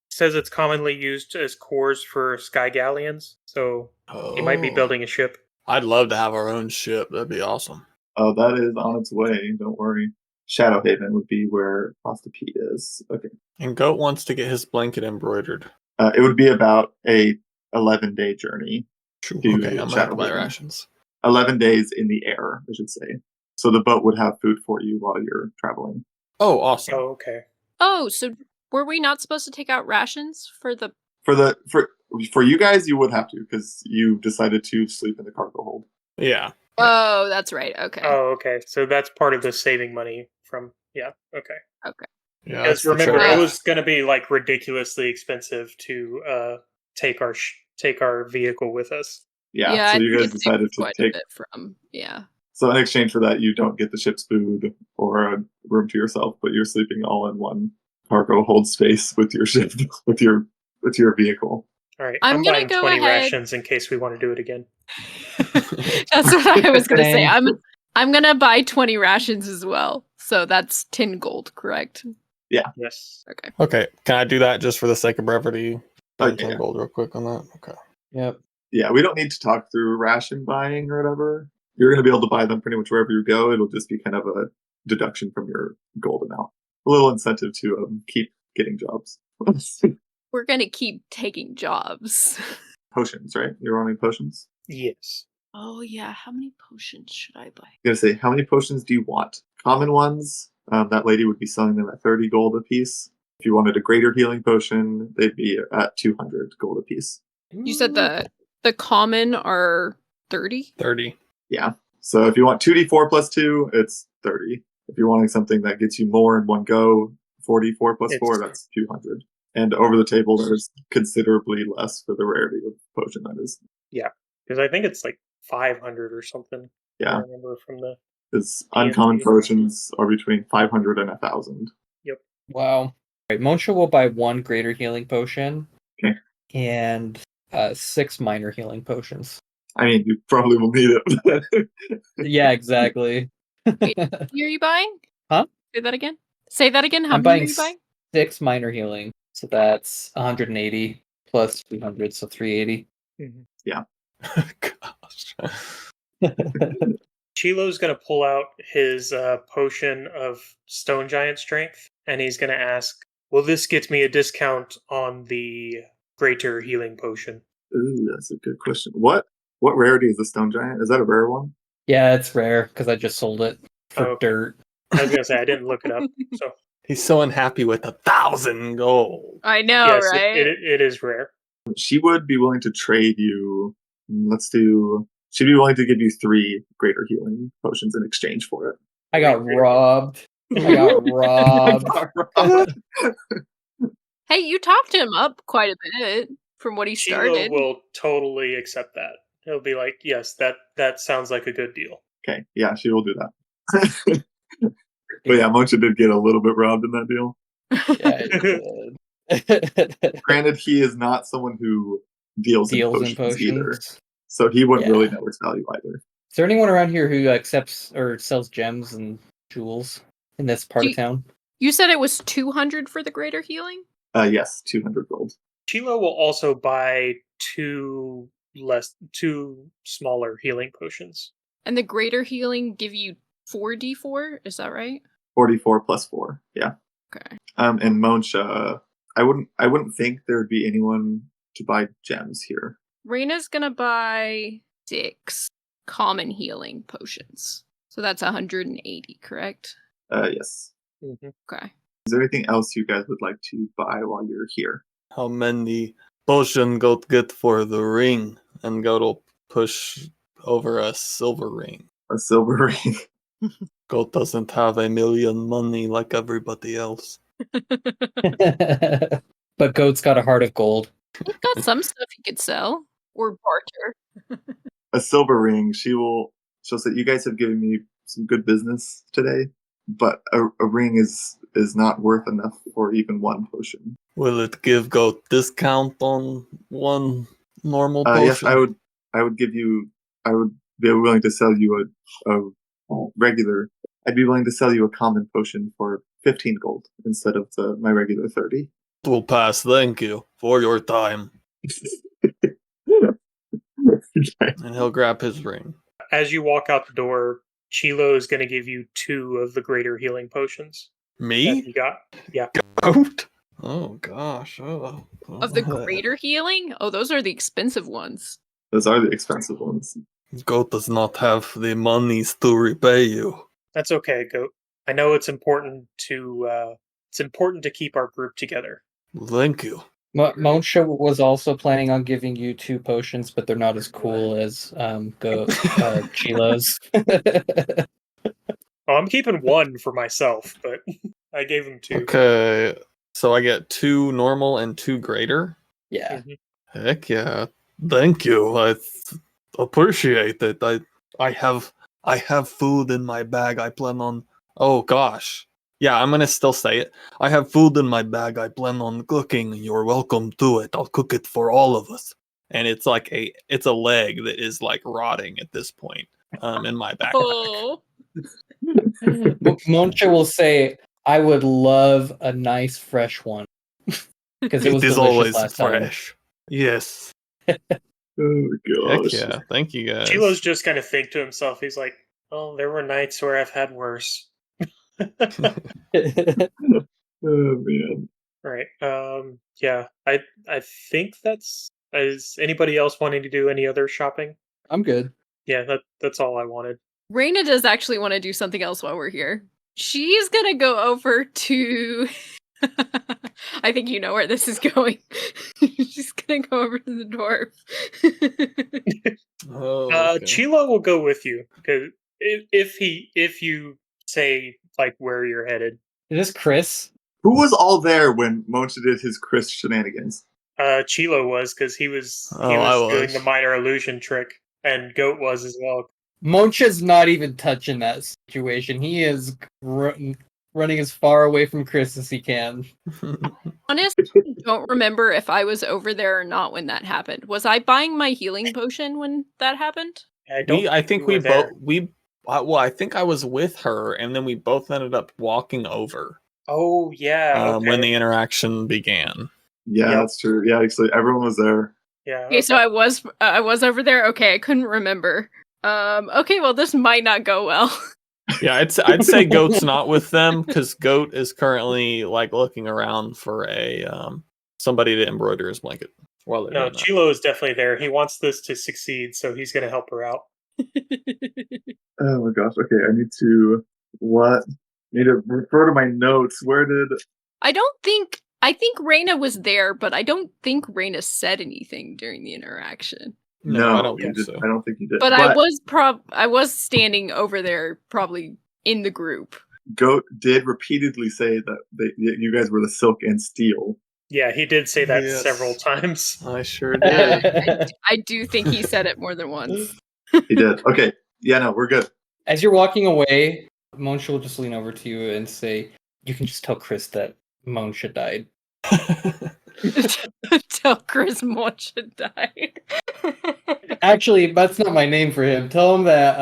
says it's commonly used as cores for sky galleons, so he might be Oh. building a ship. I'd love to have our own ship. That'd be awesome. Oh, that is on its way. Don't worry. Shadow Haven would be where Pasta Pete is. Okay. And Goat wants to get his blanket embroidered. It would be about a 11-day journey. True. To Okay, I'm gonna have Shadow to buy Haven. rations. 11 days in the air, I should say. So the boat would have food for you while you're traveling. Oh, awesome. Oh, okay. Oh, so were we not supposed to take out rations for the... For you guys, you would have to because you decided to sleep in the cargo hold. Yeah. Oh, that's right. Okay. Oh, okay. So that's part of the saving money from. Yeah. Okay. Yeah. Because that's the remember, trade-off. it was going to be like ridiculously expensive to take our vehicle with us. Yeah. So I you think guys it takes decided to quite a take. bit from... Yeah. So in exchange for that, you don't get the ship's food or a room to yourself, but you're sleeping all in one cargo holds space with your ship, with your vehicle. All right, I'm I'm gonna buying go 20 ahead. rations in case we want to do it again. That's what I was gonna say. Same. I'm gonna buy 20 rations as well. So that's 10 gold, correct? Yes. Okay. Okay, can I do that just for the sake of brevity? Burn Okay, 10 yeah. gold real quick on that. Okay. Yep. Yeah, we don't need to talk through ration buying or whatever. You're going to be able to buy them pretty much wherever you go. It'll just be kind of a deduction from your gold amount. A little incentive to keep getting jobs. We're gonna keep taking jobs. Potions, right? You're running potions? Yes. Oh yeah, how many potions should I buy? I'm going to say, how many potions do you want? Common ones, that lady would be selling them at 30 gold a piece. If you wanted a greater healing potion, they'd be at 200 gold a piece. You said the common are 30? 30. Yeah. So if you want 2d4 plus 2, it's 30. If you're wanting something that gets you more in one go, 44 plus 4, that's 200. And over the table, there's considerably less for the rarity of potion, that is. Yeah, because I think it's like 500 or something. Yeah. I remember from the. Because uncommon DMG. potions are between 500 and 1,000. Wow. Right, Monsha will buy 1 greater healing potion. Okay. And 6 minor healing potions. I mean, you probably will need it. Yeah, exactly. Wait, How many are you buying? Huh? Say that again. Say that again. How I'm many buying are you buying? 6 minor healing. So that's 180 plus 200, so 380. Gosh. Chilo's going to pull out his potion of stone giant strength, and he's going to ask, will this get me a discount on the greater healing potion? Ooh, that's a good question. What rarity is the stone giant? Is that a rare one? Yeah, it's rare because I just sold it for Oh, okay. dirt. I was going to say, I didn't look it up. So, He's so unhappy with 1,000 gold. I know, yes, right? it is rare. She would be willing to trade you. She'd be willing to give you 3 greater healing potions in exchange for it. I got robbed. I got robbed. Hey, you talked him up quite a bit from what he Chilo started. will totally accept that. He'll be like, yes, that sounds like a good deal. Okay, yeah, she will do that. But yeah, Mocha did get a little bit robbed in that deal. Yeah, it did. Granted, he is not someone who deals in potions either, potions. so he wouldn't really Yeah. know its value either. Is there anyone around here who accepts or sells gems and jewels in this part Do of town? You said it was 200 for the greater healing? Yes, 200 gold. Chilo will also buy 2 smaller healing potions. And the greater healing give you 4d4? Is that right? 44 plus 4, yeah. Okay. And Monsha, I wouldn't think there would be anyone to buy gems here. Raina's gonna buy 6 common healing potions. So that's 180, correct? Yes. Mm-hmm. Okay. Is there anything else you guys would like to buy while you're here? How many potion goat get for the ring? And goat will push over a silver ring. A silver ring. Goat doesn't have 1,000,000 money like everybody else. But Goat's got a heart of gold. We've got some stuff you could sell or barter. A silver ring. She'll say, you guys have given me some good business today, but a ring is not worth enough for even 1 potion. Will it give goat discount on 1 normal potion? Yes, I would be willing to sell you a regular. I'd be willing to sell you a common potion for 15 gold instead of my regular 30. It will pass. Thank you for your time. Okay. And he'll grab his ring. As you walk out the door, Chilo is going to give you 2 of the greater healing potions that Me? he got. Yeah. Goat? Oh gosh. Oh. Of the greater healing? Oh, those are the expensive ones. Those are the expensive ones. Goat does not have the monies to repay you. That's okay, Goat. I know it's important to keep our group together. Thank you. Monsha was also planning on giving you 2 potions, but they're not as cool as Chilo's. Oh, I'm keeping 1 for myself, but I gave him 2. Okay. So I get 2 normal and 2 greater? Yeah. Heck yeah. Thank you. I appreciate it. I have food in my bag. I plan on. Oh gosh. Yeah, I'm gonna still say it. I have food in my bag. I plan on cooking. You're welcome to it. I'll cook it for all of us. And it's like it's a leg that is like rotting at this point. In my backpack. Oh. Moncha will say, "I would love a nice fresh one because it was It is delicious always last time." fresh. Yes. Oh Heck gosh. yeah! Thank you guys. Chilo's just gonna think to himself, he's like, "Oh, there were nights where I've had worse." Oh man. Right. Yeah. I think that's. Is anybody else wanting to do any other shopping? I'm good. Yeah, that's all I wanted. Raina does actually want to do something else while we're here. She's gonna go over to. I think you know where this is going. She's gonna go over to the dwarf. Oh, okay. Chilo will go with you because if you say like where you're headed. Is this Chris? Who was all there when Moncha did his Chris shenanigans? Chilo was because he was I doing was. the minor illusion trick, and Goat was as well. Moncha's not even touching that situation. He is running as far away from Chris as he can. Honestly, I don't remember if I was over there or not when that happened. Was I buying my healing potion when that happened? I think we were there. both well, I think I was with her, and then we both ended up walking over Oh yeah. Okay. when the interaction began. Yeah, Yep. that's true. Yeah, actually, everyone was there. Yeah. Okay, so I was over there. Okay, I couldn't remember. Okay, well this might not go well. Yeah, I'd say Goat's not with them because Goat is currently like looking around for a somebody to embroider his blanket. While they're No, doing that. Chilo is definitely there. He wants this to succeed, so he's going to help her out. Oh my gosh. Okay, I need to refer to my notes. Where did I think Raina was there, but I don't think Raina said anything during the interaction. No, I don't you think did. so. I don't think you did. But I was standing over there probably in the group. Goat did repeatedly say that you guys were the silk and steel. Yeah, he did say that Yes. several times. I sure did. I do think he said it more than once. He did. Okay. Yeah, no, we're good. As you're walking away, Moncha will just lean over to you and say, "You can just tell Chris that Moncha died." Tell Chris Moncha died. Actually, that's not my name for him. Tell him that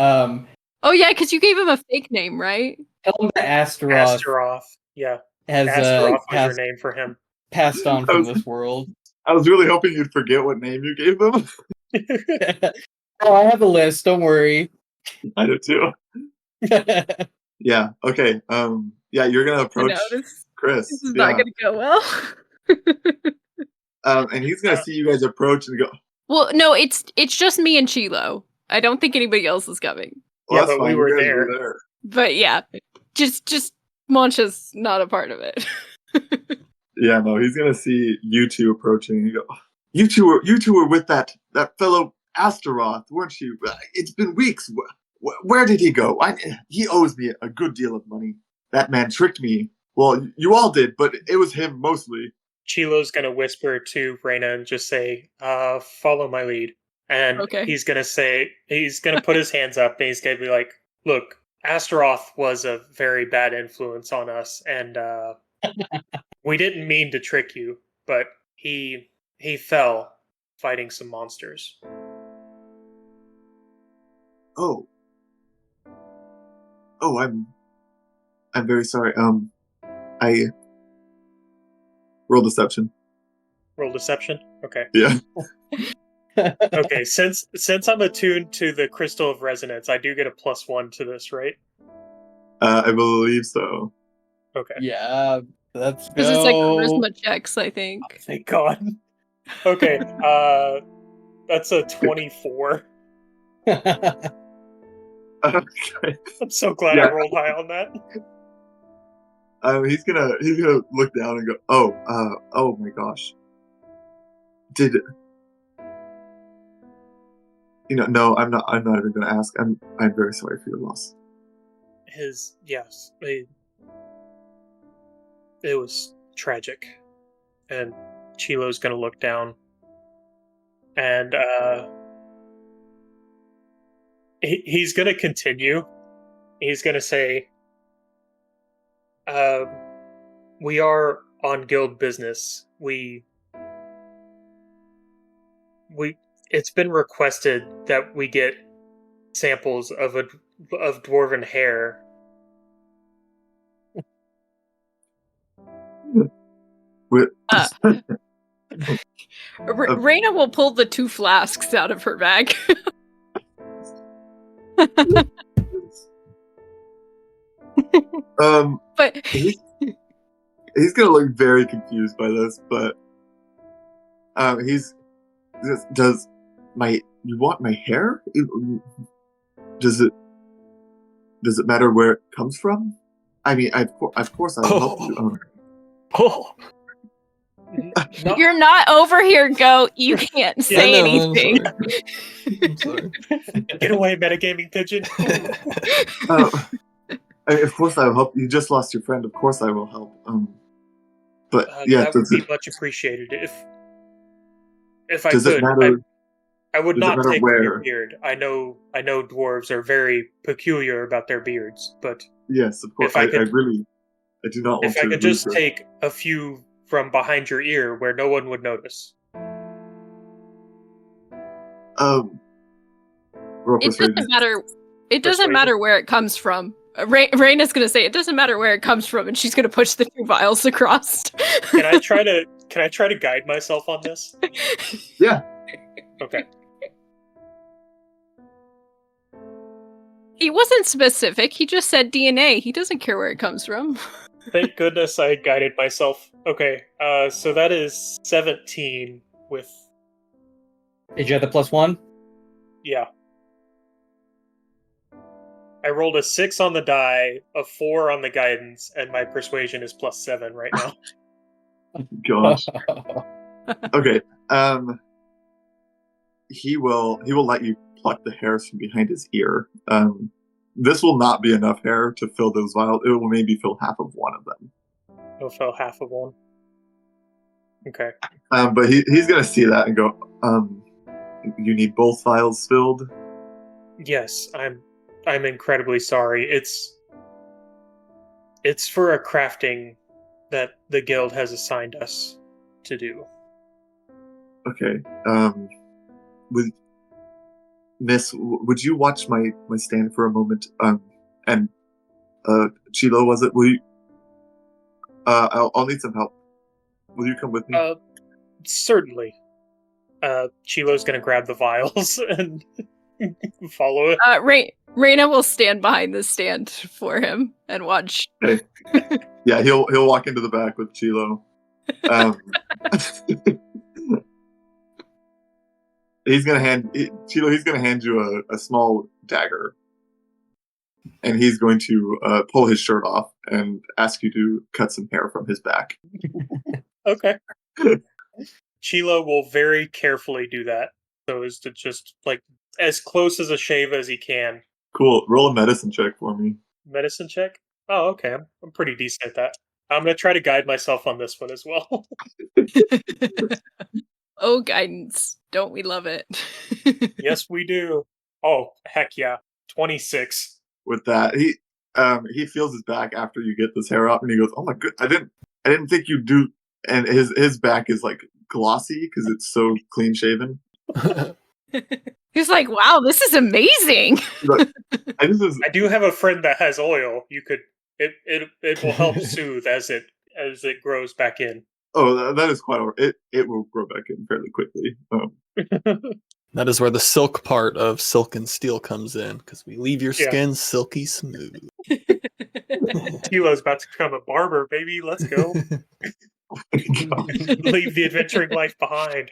Oh yeah, because you gave him a fake name, right? tell him that Astaroth Astaroth. Yeah, has Astaroth was your name for him. passed on from this world. I was really hoping you'd forget what name you gave them. Oh, I have a list. Don't worry. I do too. Yeah. Okay. Yeah, you're gonna approach This Chris. is Yeah. not going to go well. And he's gonna see you guys approach and go, Well, no, it's just me and Chilo. I don't think anybody else is coming. well, Yeah, that's but we fine. were You guys there. were there. But yeah, just Moncha's not a part of it. Yeah, no, he's gonna see you two approaching and go, you two were with that fellow Astaroth, weren't you? It's been weeks. Where did he go? He owes me a good deal of money. That man tricked me. Well, you all did, but it was him mostly. Chilo's gonna whisper to Reyna and just say, follow my lead. And Okay. he's gonna put his hands up and he's gonna be like, look, Astaroth was a very bad influence on us, and we didn't mean to trick you, but he fell fighting some monsters. Oh, I'm very sorry. I roll deception. Roll deception? Okay. Yeah. Okay, since I'm attuned to the crystal of resonance, I do get a +1 to this, right? I believe so. Okay. Yeah, let's go. Because it's like charisma checks, I think. Thank God. Okay, that's a 24. Okay. I'm so glad Yeah. I rolled high on that. He's gonna look down and go, oh my gosh. No, I'm not even gonna ask. I'm very sorry for your loss. Yes, it was tragic. And Chilo's gonna look down. And he's gonna continue. He's gonna say, We are on guild business. It's been requested that we get samples of dwarven hair. Raina will pull the 2 flasks out of her bag. But he's gonna look very confused by this, but you want my hair? Does it matter where it comes from? I mean, of course I will help you. Oh, you're not over here, Goat. You can't say anything. I'm sorry. Get away, metagaming pigeon. Of course I will help. You just lost your friend. Of course I will help. But yeah, that would be much appreciated if I does could. It matter, I would not take where? your beard. I know dwarves are very peculiar about their beards, but yes, of course. I do not want to. If I could just take a few from behind your ear where no one would notice. It doesn't matter. It doesn't matter where it comes from. Raina's gonna say it doesn't matter where it comes from, and she's gonna push the 2 vials across. Can I try to guide myself on this? Yeah. Okay. He wasn't specific. He just said DNA. He doesn't care where it comes from. Thank goodness I guided myself. Okay, so that is 17 with... Did you have the +1? Yeah. I rolled a 6 on the die, a 4 on the guidance, and my persuasion is +7 right now. Gosh. Okay. He will let you pluck the hairs from behind his ear. This will not be enough hair to fill those vials. It will maybe fill half of one of them. It'll fill half of one. Okay. But he's gonna see that and go, you need both vials filled? Yes, I'm incredibly sorry. It's for a crafting that the guild has assigned us to do. Okay. Miss, would you watch my stand for a moment? And Chilo, was it? Will you? I'll need some help. Will you come with me? Certainly. Chilo's gonna grab the vials and follow it. Raina will stand behind the stand for him and watch. Okay. Yeah, he'll walk into the back with Chilo. He's gonna hand you a small dagger, and he's going to pull his shirt off and ask you to cut some hair from his back. Okay. Chilo will very carefully do that, so as to just as close as a shave as he can. Cool. Roll a medicine check for me. Medicine check? Oh, okay. I'm pretty decent at that. I'm gonna try to guide myself on this one as well. Oh, guidance. Don't we love it? Yes, we do. Oh, heck yeah. 26. With that, he feels his back after you get this hair up, and he goes, "Oh my god, I didn't think you'd do." And his back is like glossy because it's so clean shaven. He's like, "Wow, this is amazing." Look, I do have a friend that has oil. You could it will help soothe as it grows back in. Oh, that is quite alright. It will grow back in fairly quickly. That is where the silk part of Silk and Steel comes in, because we leave your skin silky smooth. Tilo's about to become a barber, baby. Let's go. Leave the adventuring life behind.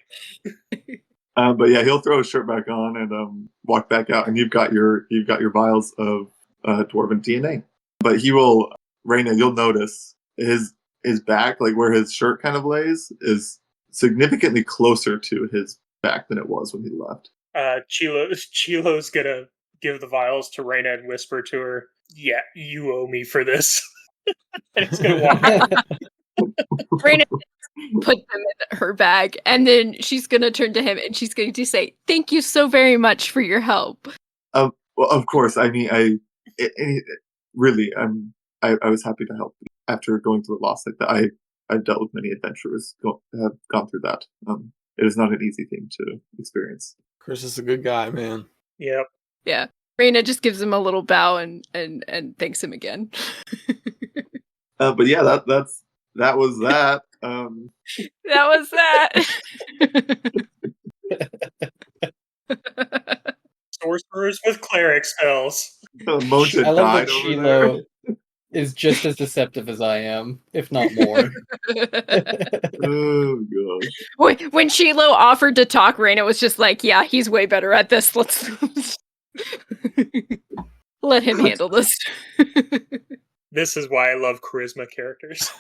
But yeah, he'll throw his shirt back on and walk back out, and you've got your vials of dwarven DNA. But he will, Raina, you'll notice his back, like where his shirt kind of lays, is significantly closer to his back than it was when he left. Chilo's gonna give the vials to Raina and whisper to her, "Yeah, you owe me for this." And he's gonna walk out. Raina put them in her bag, and then she's gonna turn to him and she's going to say, "Thank you so very much for your help." Well, of course. I mean, really, I was happy to help you. after going through a loss like that, I've dealt with many adventurers have gone through that. It is not an easy thing to experience. Chris is a good guy, man. Yep. Yeah. Raina just gives him a little bow and thanks him again. But yeah, that was that. That was that. Sorcerers with cleric spells. Mocha I love died that over there. Shiloh is just as deceptive as I am, if not more. Oh gosh. When Shiloh offered to talk, Raina was just like, yeah, he's way better at this. Let's let him handle this. This is why I love charisma characters.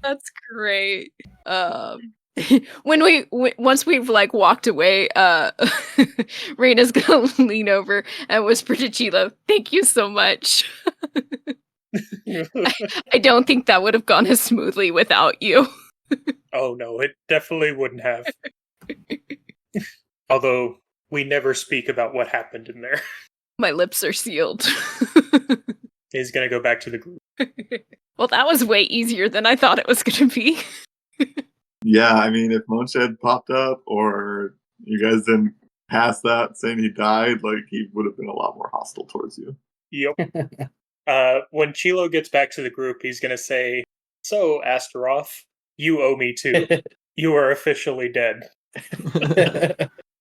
That's great. Once we've like walked away, Raina's gonna lean over and whisper to Chilo, "Thank you so much. I don't think that would have gone as smoothly without you." Oh no, it definitely wouldn't have. Although we never speak about what happened in there. My lips are sealed. He's gonna go back to the group. Well, that was way easier than I thought it was gonna be. Yeah, I mean, if Moncha had popped up, or you guys didn't pass that saying he died, like he would have been a lot more hostile towards you. Yep. When Chilo gets back to the group, he's gonna say, "So, Astaroth, you owe me too. You are officially dead."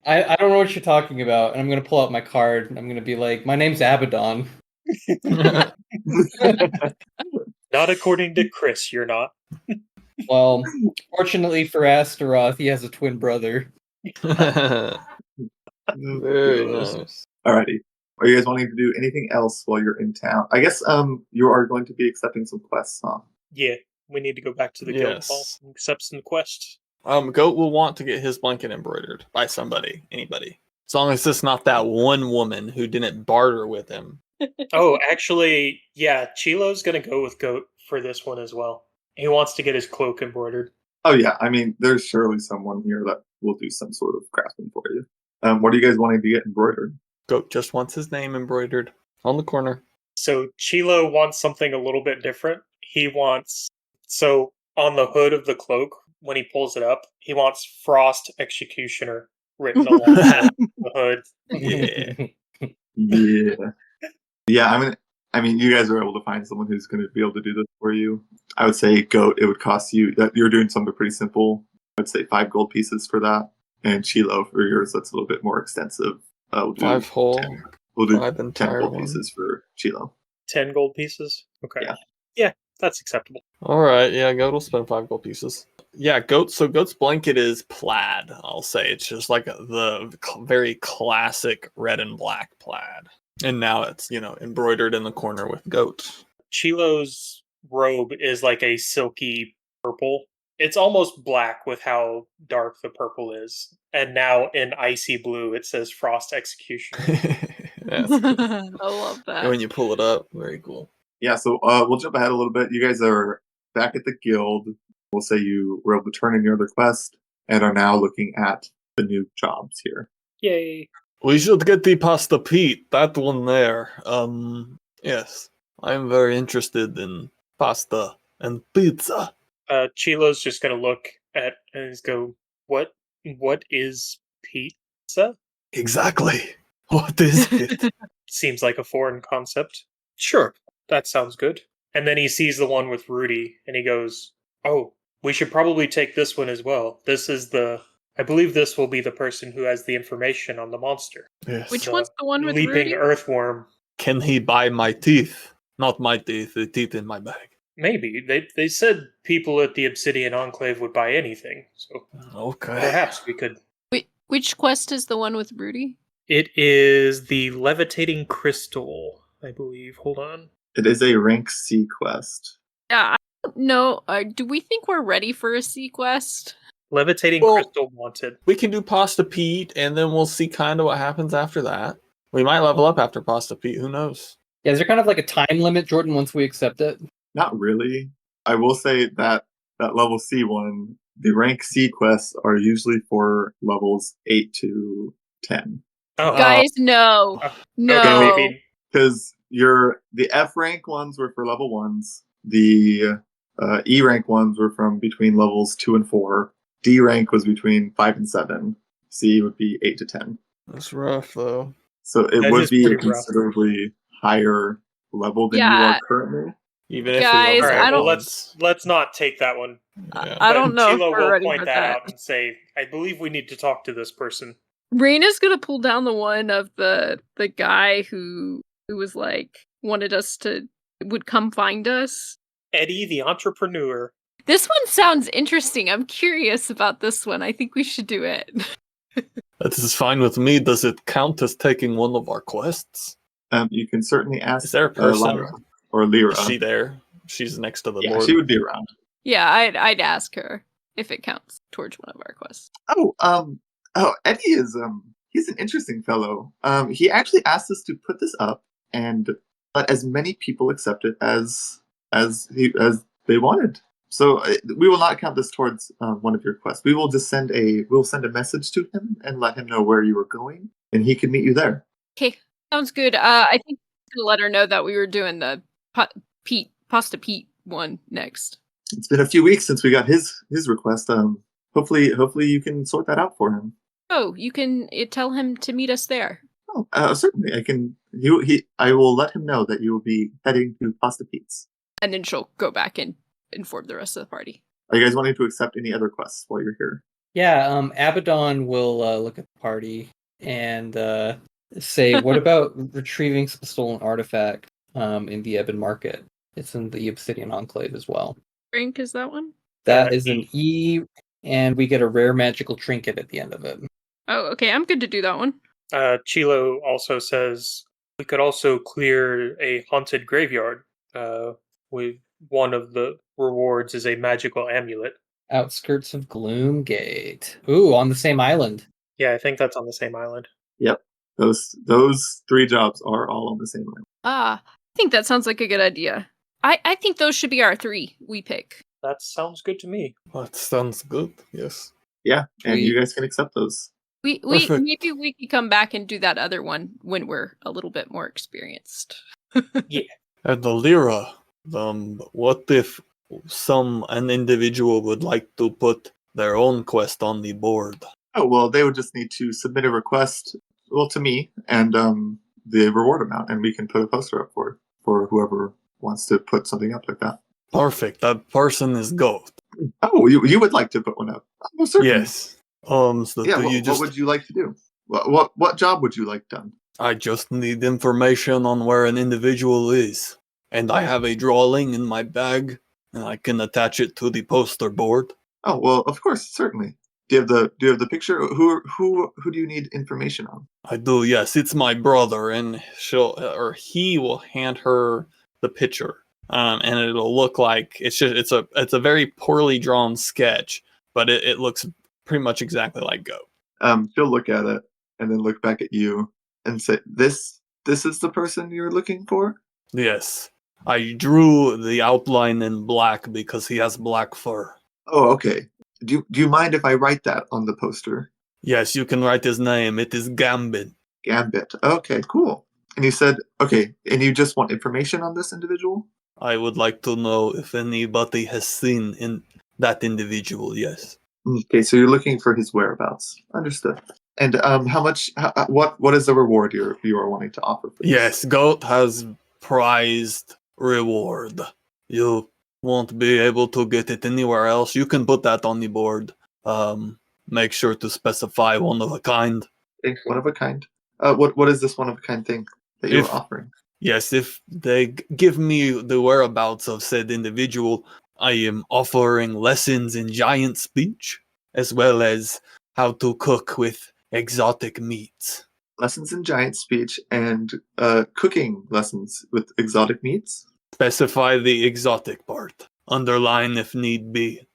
I don't know what you're talking about, and I'm gonna pull out my card and I'm gonna be like, my name's Abaddon. Not according to Chris, you're not. Well, fortunately for Astaroth, he has a twin brother. Very nice. Alrighty. Are you guys wanting to do anything else while you're in town? I guess you are going to be accepting some quests, huh? Yeah, we need to go back to the guild hall Yes. and accept some quests. Goat will want to get his blanket embroidered by somebody, anybody. As long as it's not that one woman who didn't barter with him. Oh, actually, yeah, Chilo's gonna go with Goat for this one as well. He wants to get his cloak embroidered. Oh yeah, I mean, there's surely someone here that will do some sort of crafting for you. What are you guys wanting to get embroidered? Goat just wants his name embroidered on the corner. So Chilo wants something a little bit different. He wants, so on the hood of the cloak, when he pulls it up, he wants Frost Executioner written along the hood. Yeah. Yeah. Yeah, I mean, you guys are able to find someone who's going to be able to do this for you. I would say Goat, it would cost you, that you're doing something pretty simple. I would say 5 gold pieces for that. And Chilo, for yours, that's a little bit more extensive. We'll do 5 whole. 10. We'll do 5 10 entire gold ones. pieces for Chilo. 10 gold pieces? Okay. Yeah. Yeah, that's acceptable. Alright, yeah, Goat will spend 5 gold pieces. Yeah, Goat's blanket is plaid, I'll say. It's just like the very classic red and black plaid. And now it's, embroidered in the corner with Goat. Chilo's robe is like a silky purple. It's almost black with how dark the purple is. And now in icy blue, it says Frost Executioner. Yes. I love that. When you pull it up, very cool. Yeah, so we'll jump ahead a little bit. You guys are back at the guild. We'll say you were able to turn in your other quest and are now looking at the new jobs here. Yay. We should get the pasta Pete, that one there. Yes. I'm very interested in pasta and pizza. Chilo's just gonna look at and just go, What is pizza? Exactly. What is it? Seems like a foreign concept. Sure, that sounds good. And then he sees the one with Rudy, and he goes, "Oh, we should probably take this one as well. I believe this will be the person who has the information on the monster." Yes. Which one's the one with leaping Rudy? earthworm? Can he buy my teeth? Not my teeth, the teeth in my bag. Maybe. They said people at the Obsidian Enclave would buy anything, so Okay. perhaps we could. Which quest is the one with Rudy? It is the levitating crystal, I believe. Hold on. It is a rank C quest. Yeah, I don't know. Do we think we're ready for a C quest? Levitating Well- crystal wanted. We can do Pasta Pete, and then we'll see kind of what happens after that. We might level up after Pasta Pete. Who knows? Yeah, is there kind of like a time limit, Jordan, once we accept it? Not really. I will say that level C one, the rank C quests are usually for levels 8 to 10. Oh, Guys, no. okay, No. maybe. Because the F rank ones were for level 1s, The E rank ones were from between levels 2 and 4. D rank was between 5 and 7. C would be 8 to 10. That's rough, though. So it That would is be a pretty rough. considerably higher level than you are Yeah. currently. Even if Guys, we All level right, well, once. let's not take that one. Yeah. I But don't know if Chilo we're will ready point for that that. out and say, "I believe we need to talk to this person." Raina's gonna pull down the one of the guy who was like wanted us to would come find us. Eddie, the entrepreneur. This one sounds interesting. I'm curious about this one. I think we should do it. That is fine with me. Does it count as taking one of our quests? You can certainly ask Is there a person? Lyra or Lyra. Is she there? She's next to the Yeah, board. she would be around. Yeah, I'd ask her if it counts towards one of our quests. Eddie is he's an interesting fellow. He actually asked us to put this up and let as many people accept it as they wanted. So we will not count this towards one of your quests. We will just send a message to him and let him know where you are going, and he can meet you there. Okay, sounds good. I think I'm gonna let her know that we were doing the Pasta Pete one next. It's been a few weeks since we got his request. Hopefully you can sort that out for him. Oh, you can tell him to meet us there. Oh, certainly. I can. I will let him know that you will be heading to Pasta Pete's. And then she'll go back and inform the rest of the party. Are you guys wanting to accept any other quests while you're here? Yeah, Abaddon will look at the party and say, "What about retrieving some stolen artifact in the Ebon Market? It's in the Obsidian Enclave as well. Rank is that one? That is an E, and we get a rare magical trinket at the end of it." Oh, okay. I'm good to do that one. Chilo also says we could also clear a haunted graveyard. With one of the rewards is a magical amulet. Outskirts of Gloomgate. Ooh, on the same island. Yeah, I think that's on the same island. Yep. Those 3 jobs are all on the same line. I think that sounds like a good idea. I think those should be our 3 we pick. That sounds good to me. That sounds good. Yes. Yeah, and We- you guys can accept those. We Perfect. maybe we could come back and do that other one when we're a little bit more experienced. And the Lyra, what if an individual would like to put their own quest on the board? Oh, well, they would just need to submit a request, to me, and the reward amount, and we can put a poster up for whoever wants to put something up like that. Perfect. That person is Goat. Oh, you would like to put one up? Oh, certainly. Yes. So Yeah. do you What would you like to do? What job would you like done? I just need information on where an individual is, and I have a drawing in my bag, and I can attach it to the poster board. Oh, well, of course, certainly. Do you have the picture? Who do you need information on? I do. Yes, it's my brother, and he will hand her the picture, and it'll look like it's a very poorly drawn sketch, but it looks pretty much exactly like Goat. She'll look at it and then look back at you and say, "This is the person you're looking for?" Yes, I drew the outline in black because he has black fur. Oh, okay. Do you mind if I write that on the poster? Yes, you can write his name. It is Gambit. Gambit. Okay, cool. And you said, okay, and you just want information on this individual? I would like to know if anybody has seen that individual. Yes. Okay, so you're looking for his whereabouts. Understood. And how much? What is the reward you are wanting to offer for this? Yes, Goat has prized reward. You won't be able to get it anywhere else. You can put that on the board. Make sure to specify one of a kind. Okay, one of a kind. What is this one of a kind thing that you're If- offering? Yes, if they give me the whereabouts of said individual, I am offering lessons in giant speech, as well as how to cook with exotic meats. Lessons in giant speech and cooking lessons with exotic meats? Specify the exotic part. Underline if need be.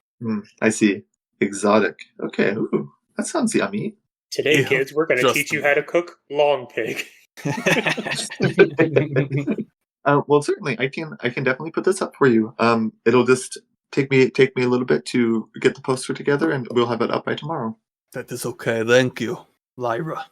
I see. Exotic. Okay, ooh, that sounds yummy. Today, Yeah, kids, we're going to just teach you a how to cook long pig. Well, certainly, I can definitely put this up for you. It'll just take me a little bit to get the poster together, and we'll have it up by tomorrow. That is okay. Thank you, Lyra.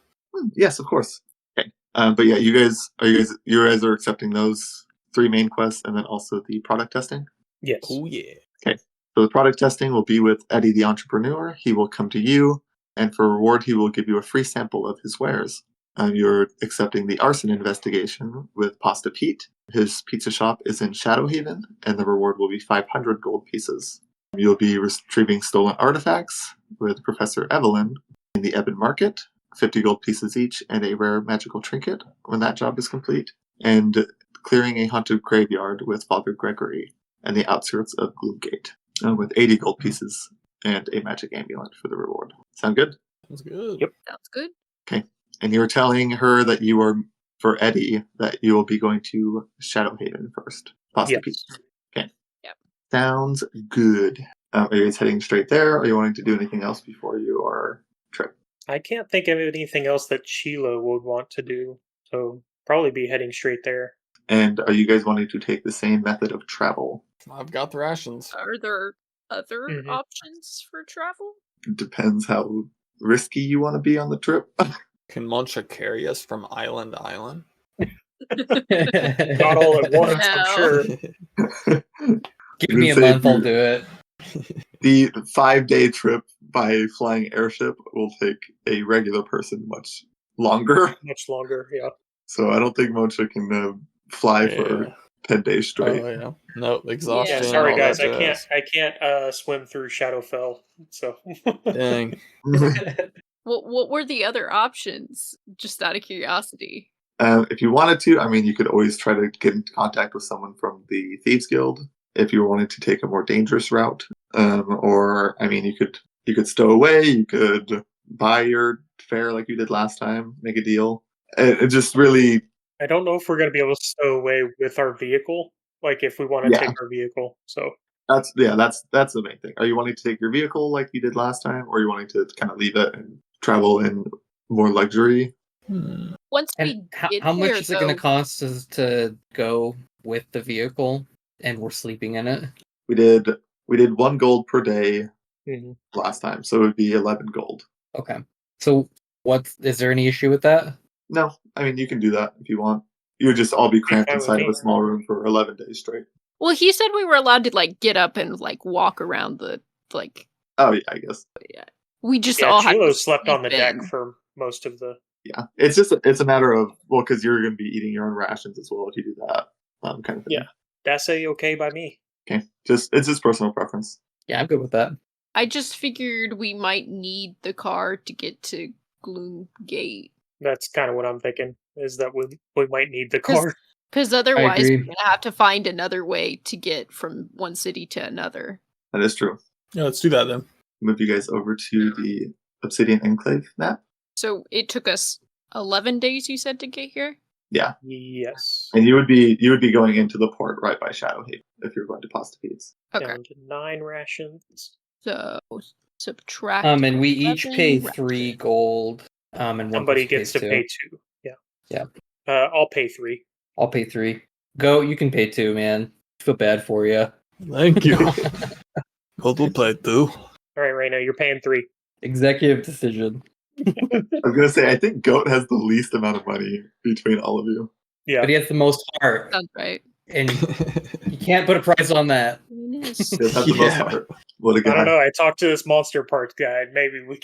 Yes, of course. Okay. But yeah, you guys are accepting those 3 main quests and then also the product testing? Yes. Oh yeah. So the product testing will be with Eddie the entrepreneur. He will come to you, and for reward, he will give you a free sample of his wares. You're accepting the arson investigation with Pasta Pete. His pizza shop is in Shadowhaven, and the reward will be 500 gold pieces. You'll be retrieving stolen artifacts with Professor Evelyn in the Ebon Market, 50 gold pieces each, and a rare magical trinket when that job is complete, and clearing a haunted graveyard with Father Gregory and the outskirts of Gloomgate, with 80 gold pieces and a magic amulet for the reward. Sound good? That's good. Yep. Sounds good. And you're telling her that you are, for Eddie, that you will be going to Shadowhaven first. Pasta Yes. Pete. Okay. Yep. Sounds good. Are you guys heading straight there, or are you wanting to do anything else before your trip? I can't think of anything else that Sheila would want to do, so probably be heading straight there. And are you guys wanting to take the same method of travel? I've got the rations. Are there other Mhm. options for travel? It depends how risky you want to be on the trip. Can Moncha carry us from island to island? Not all at once, I'm No. sure. Give me a month, I'll do it. The 5-day trip by flying airship will take a regular person much longer. Much longer, yeah. So I don't think Moncha can fly for Yeah. 10 days straight. Oh yeah. No, exhaustion. Yeah, sorry all guys, that I jazz. can't swim through Shadowfell, so Dang. What were the other options? Just out of curiosity. If you wanted to, I mean, you could always try to get into contact with someone from the Thieves Guild if you were wanting to take a more dangerous route. Or, I mean, you could stow away, you could buy your fare like you did last time, make a deal. It just really, I don't know if we're gonna be able to stow away with our vehicle, like if we want to Yeah. take our vehicle. So that's the main thing. Are you wanting to take your vehicle like you did last time, or are you wanting to kind of leave it and travel in more luxury? Once we And get how much there, is it going to though, cost us to go with the vehicle and we're sleeping in it? We did 1 gold per day mhm. last time, so it would be 11 gold. Okay. So is there any issue with that? No, I mean, you can do that if you want. You would just all be cramped fine with inside of me. a small room for 11 days straight. well, he said we were allowed to like get up and like walk around the like. Oh yeah, I guess. We just Yeah, all had Chilo to slept on the sleep deck in. for most of the. Yeah, it's a matter of, well, because you're going to be eating your own rations as well if you do that kind of thing. Yeah. That's okay by me. Okay, it's just personal preference. Yeah, I'm good with that. I just figured we might need the car to get to Gloomgate. That's kind of what I'm thinking. Is that we might need the car. Because otherwise, we're agree. going to have to find another way to get from one city to another. That is true. Yeah, let's do that then. Move you guys over to the Obsidian Enclave map. So it took us 11 days, you said, to get here? Yeah, Yes. and you would be going into the port right by Shadowhaven if you're going to Pasta Pete's. Okay. Down to 9 rations. So subtract. And we each 11 pay rations. 3 gold. And one Somebody person gets pays to 2. pay 2. Yeah. Yeah. I'll pay 3. I'll pay 3. Go, you can pay 2, man. I feel bad for you. Thank you. Gold will play too. All right, Raina, you're paying 3. Executive decision. I was going to say, I think Goat has the least amount of money between all of you. Yeah. But he has the most heart. Sounds right. And you can't put a price on that. He does have the most Yeah. heart. What a I don't guy. know. I talked to this monster parts guy. Maybe we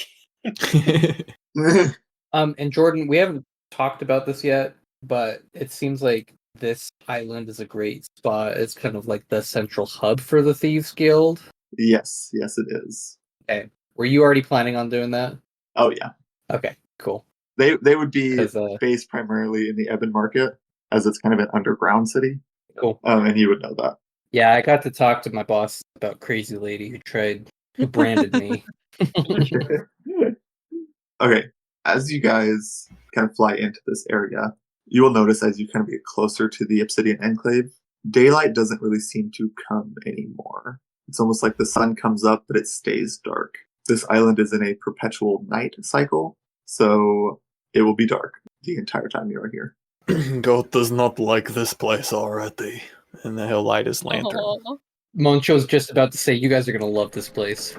can. And Jordan, we haven't talked about this yet, but it seems like this island is a great spot. It's kind of like the central hub for the Thieves Guild. Yes, it is. Okay. Were you already planning on doing that? Oh yeah. Okay, cool. They would be 'Cause, based primarily in the Ebon Market, as it's kind of an underground city. Cool. And you would know that. Yeah, I got to talk to my boss about Crazy Lady who branded me. Okay, as you guys kind of fly into this area, you will notice as you kind of get closer to the Obsidian Enclave, daylight doesn't really seem to come anymore. It's almost like the sun comes up, but it stays dark. This island is in a perpetual night cycle, so it will be dark the entire time you are here. Goat does not like this place already. And he'll light his lantern. Aw. Moncho's just about to say, you guys are going to love this place.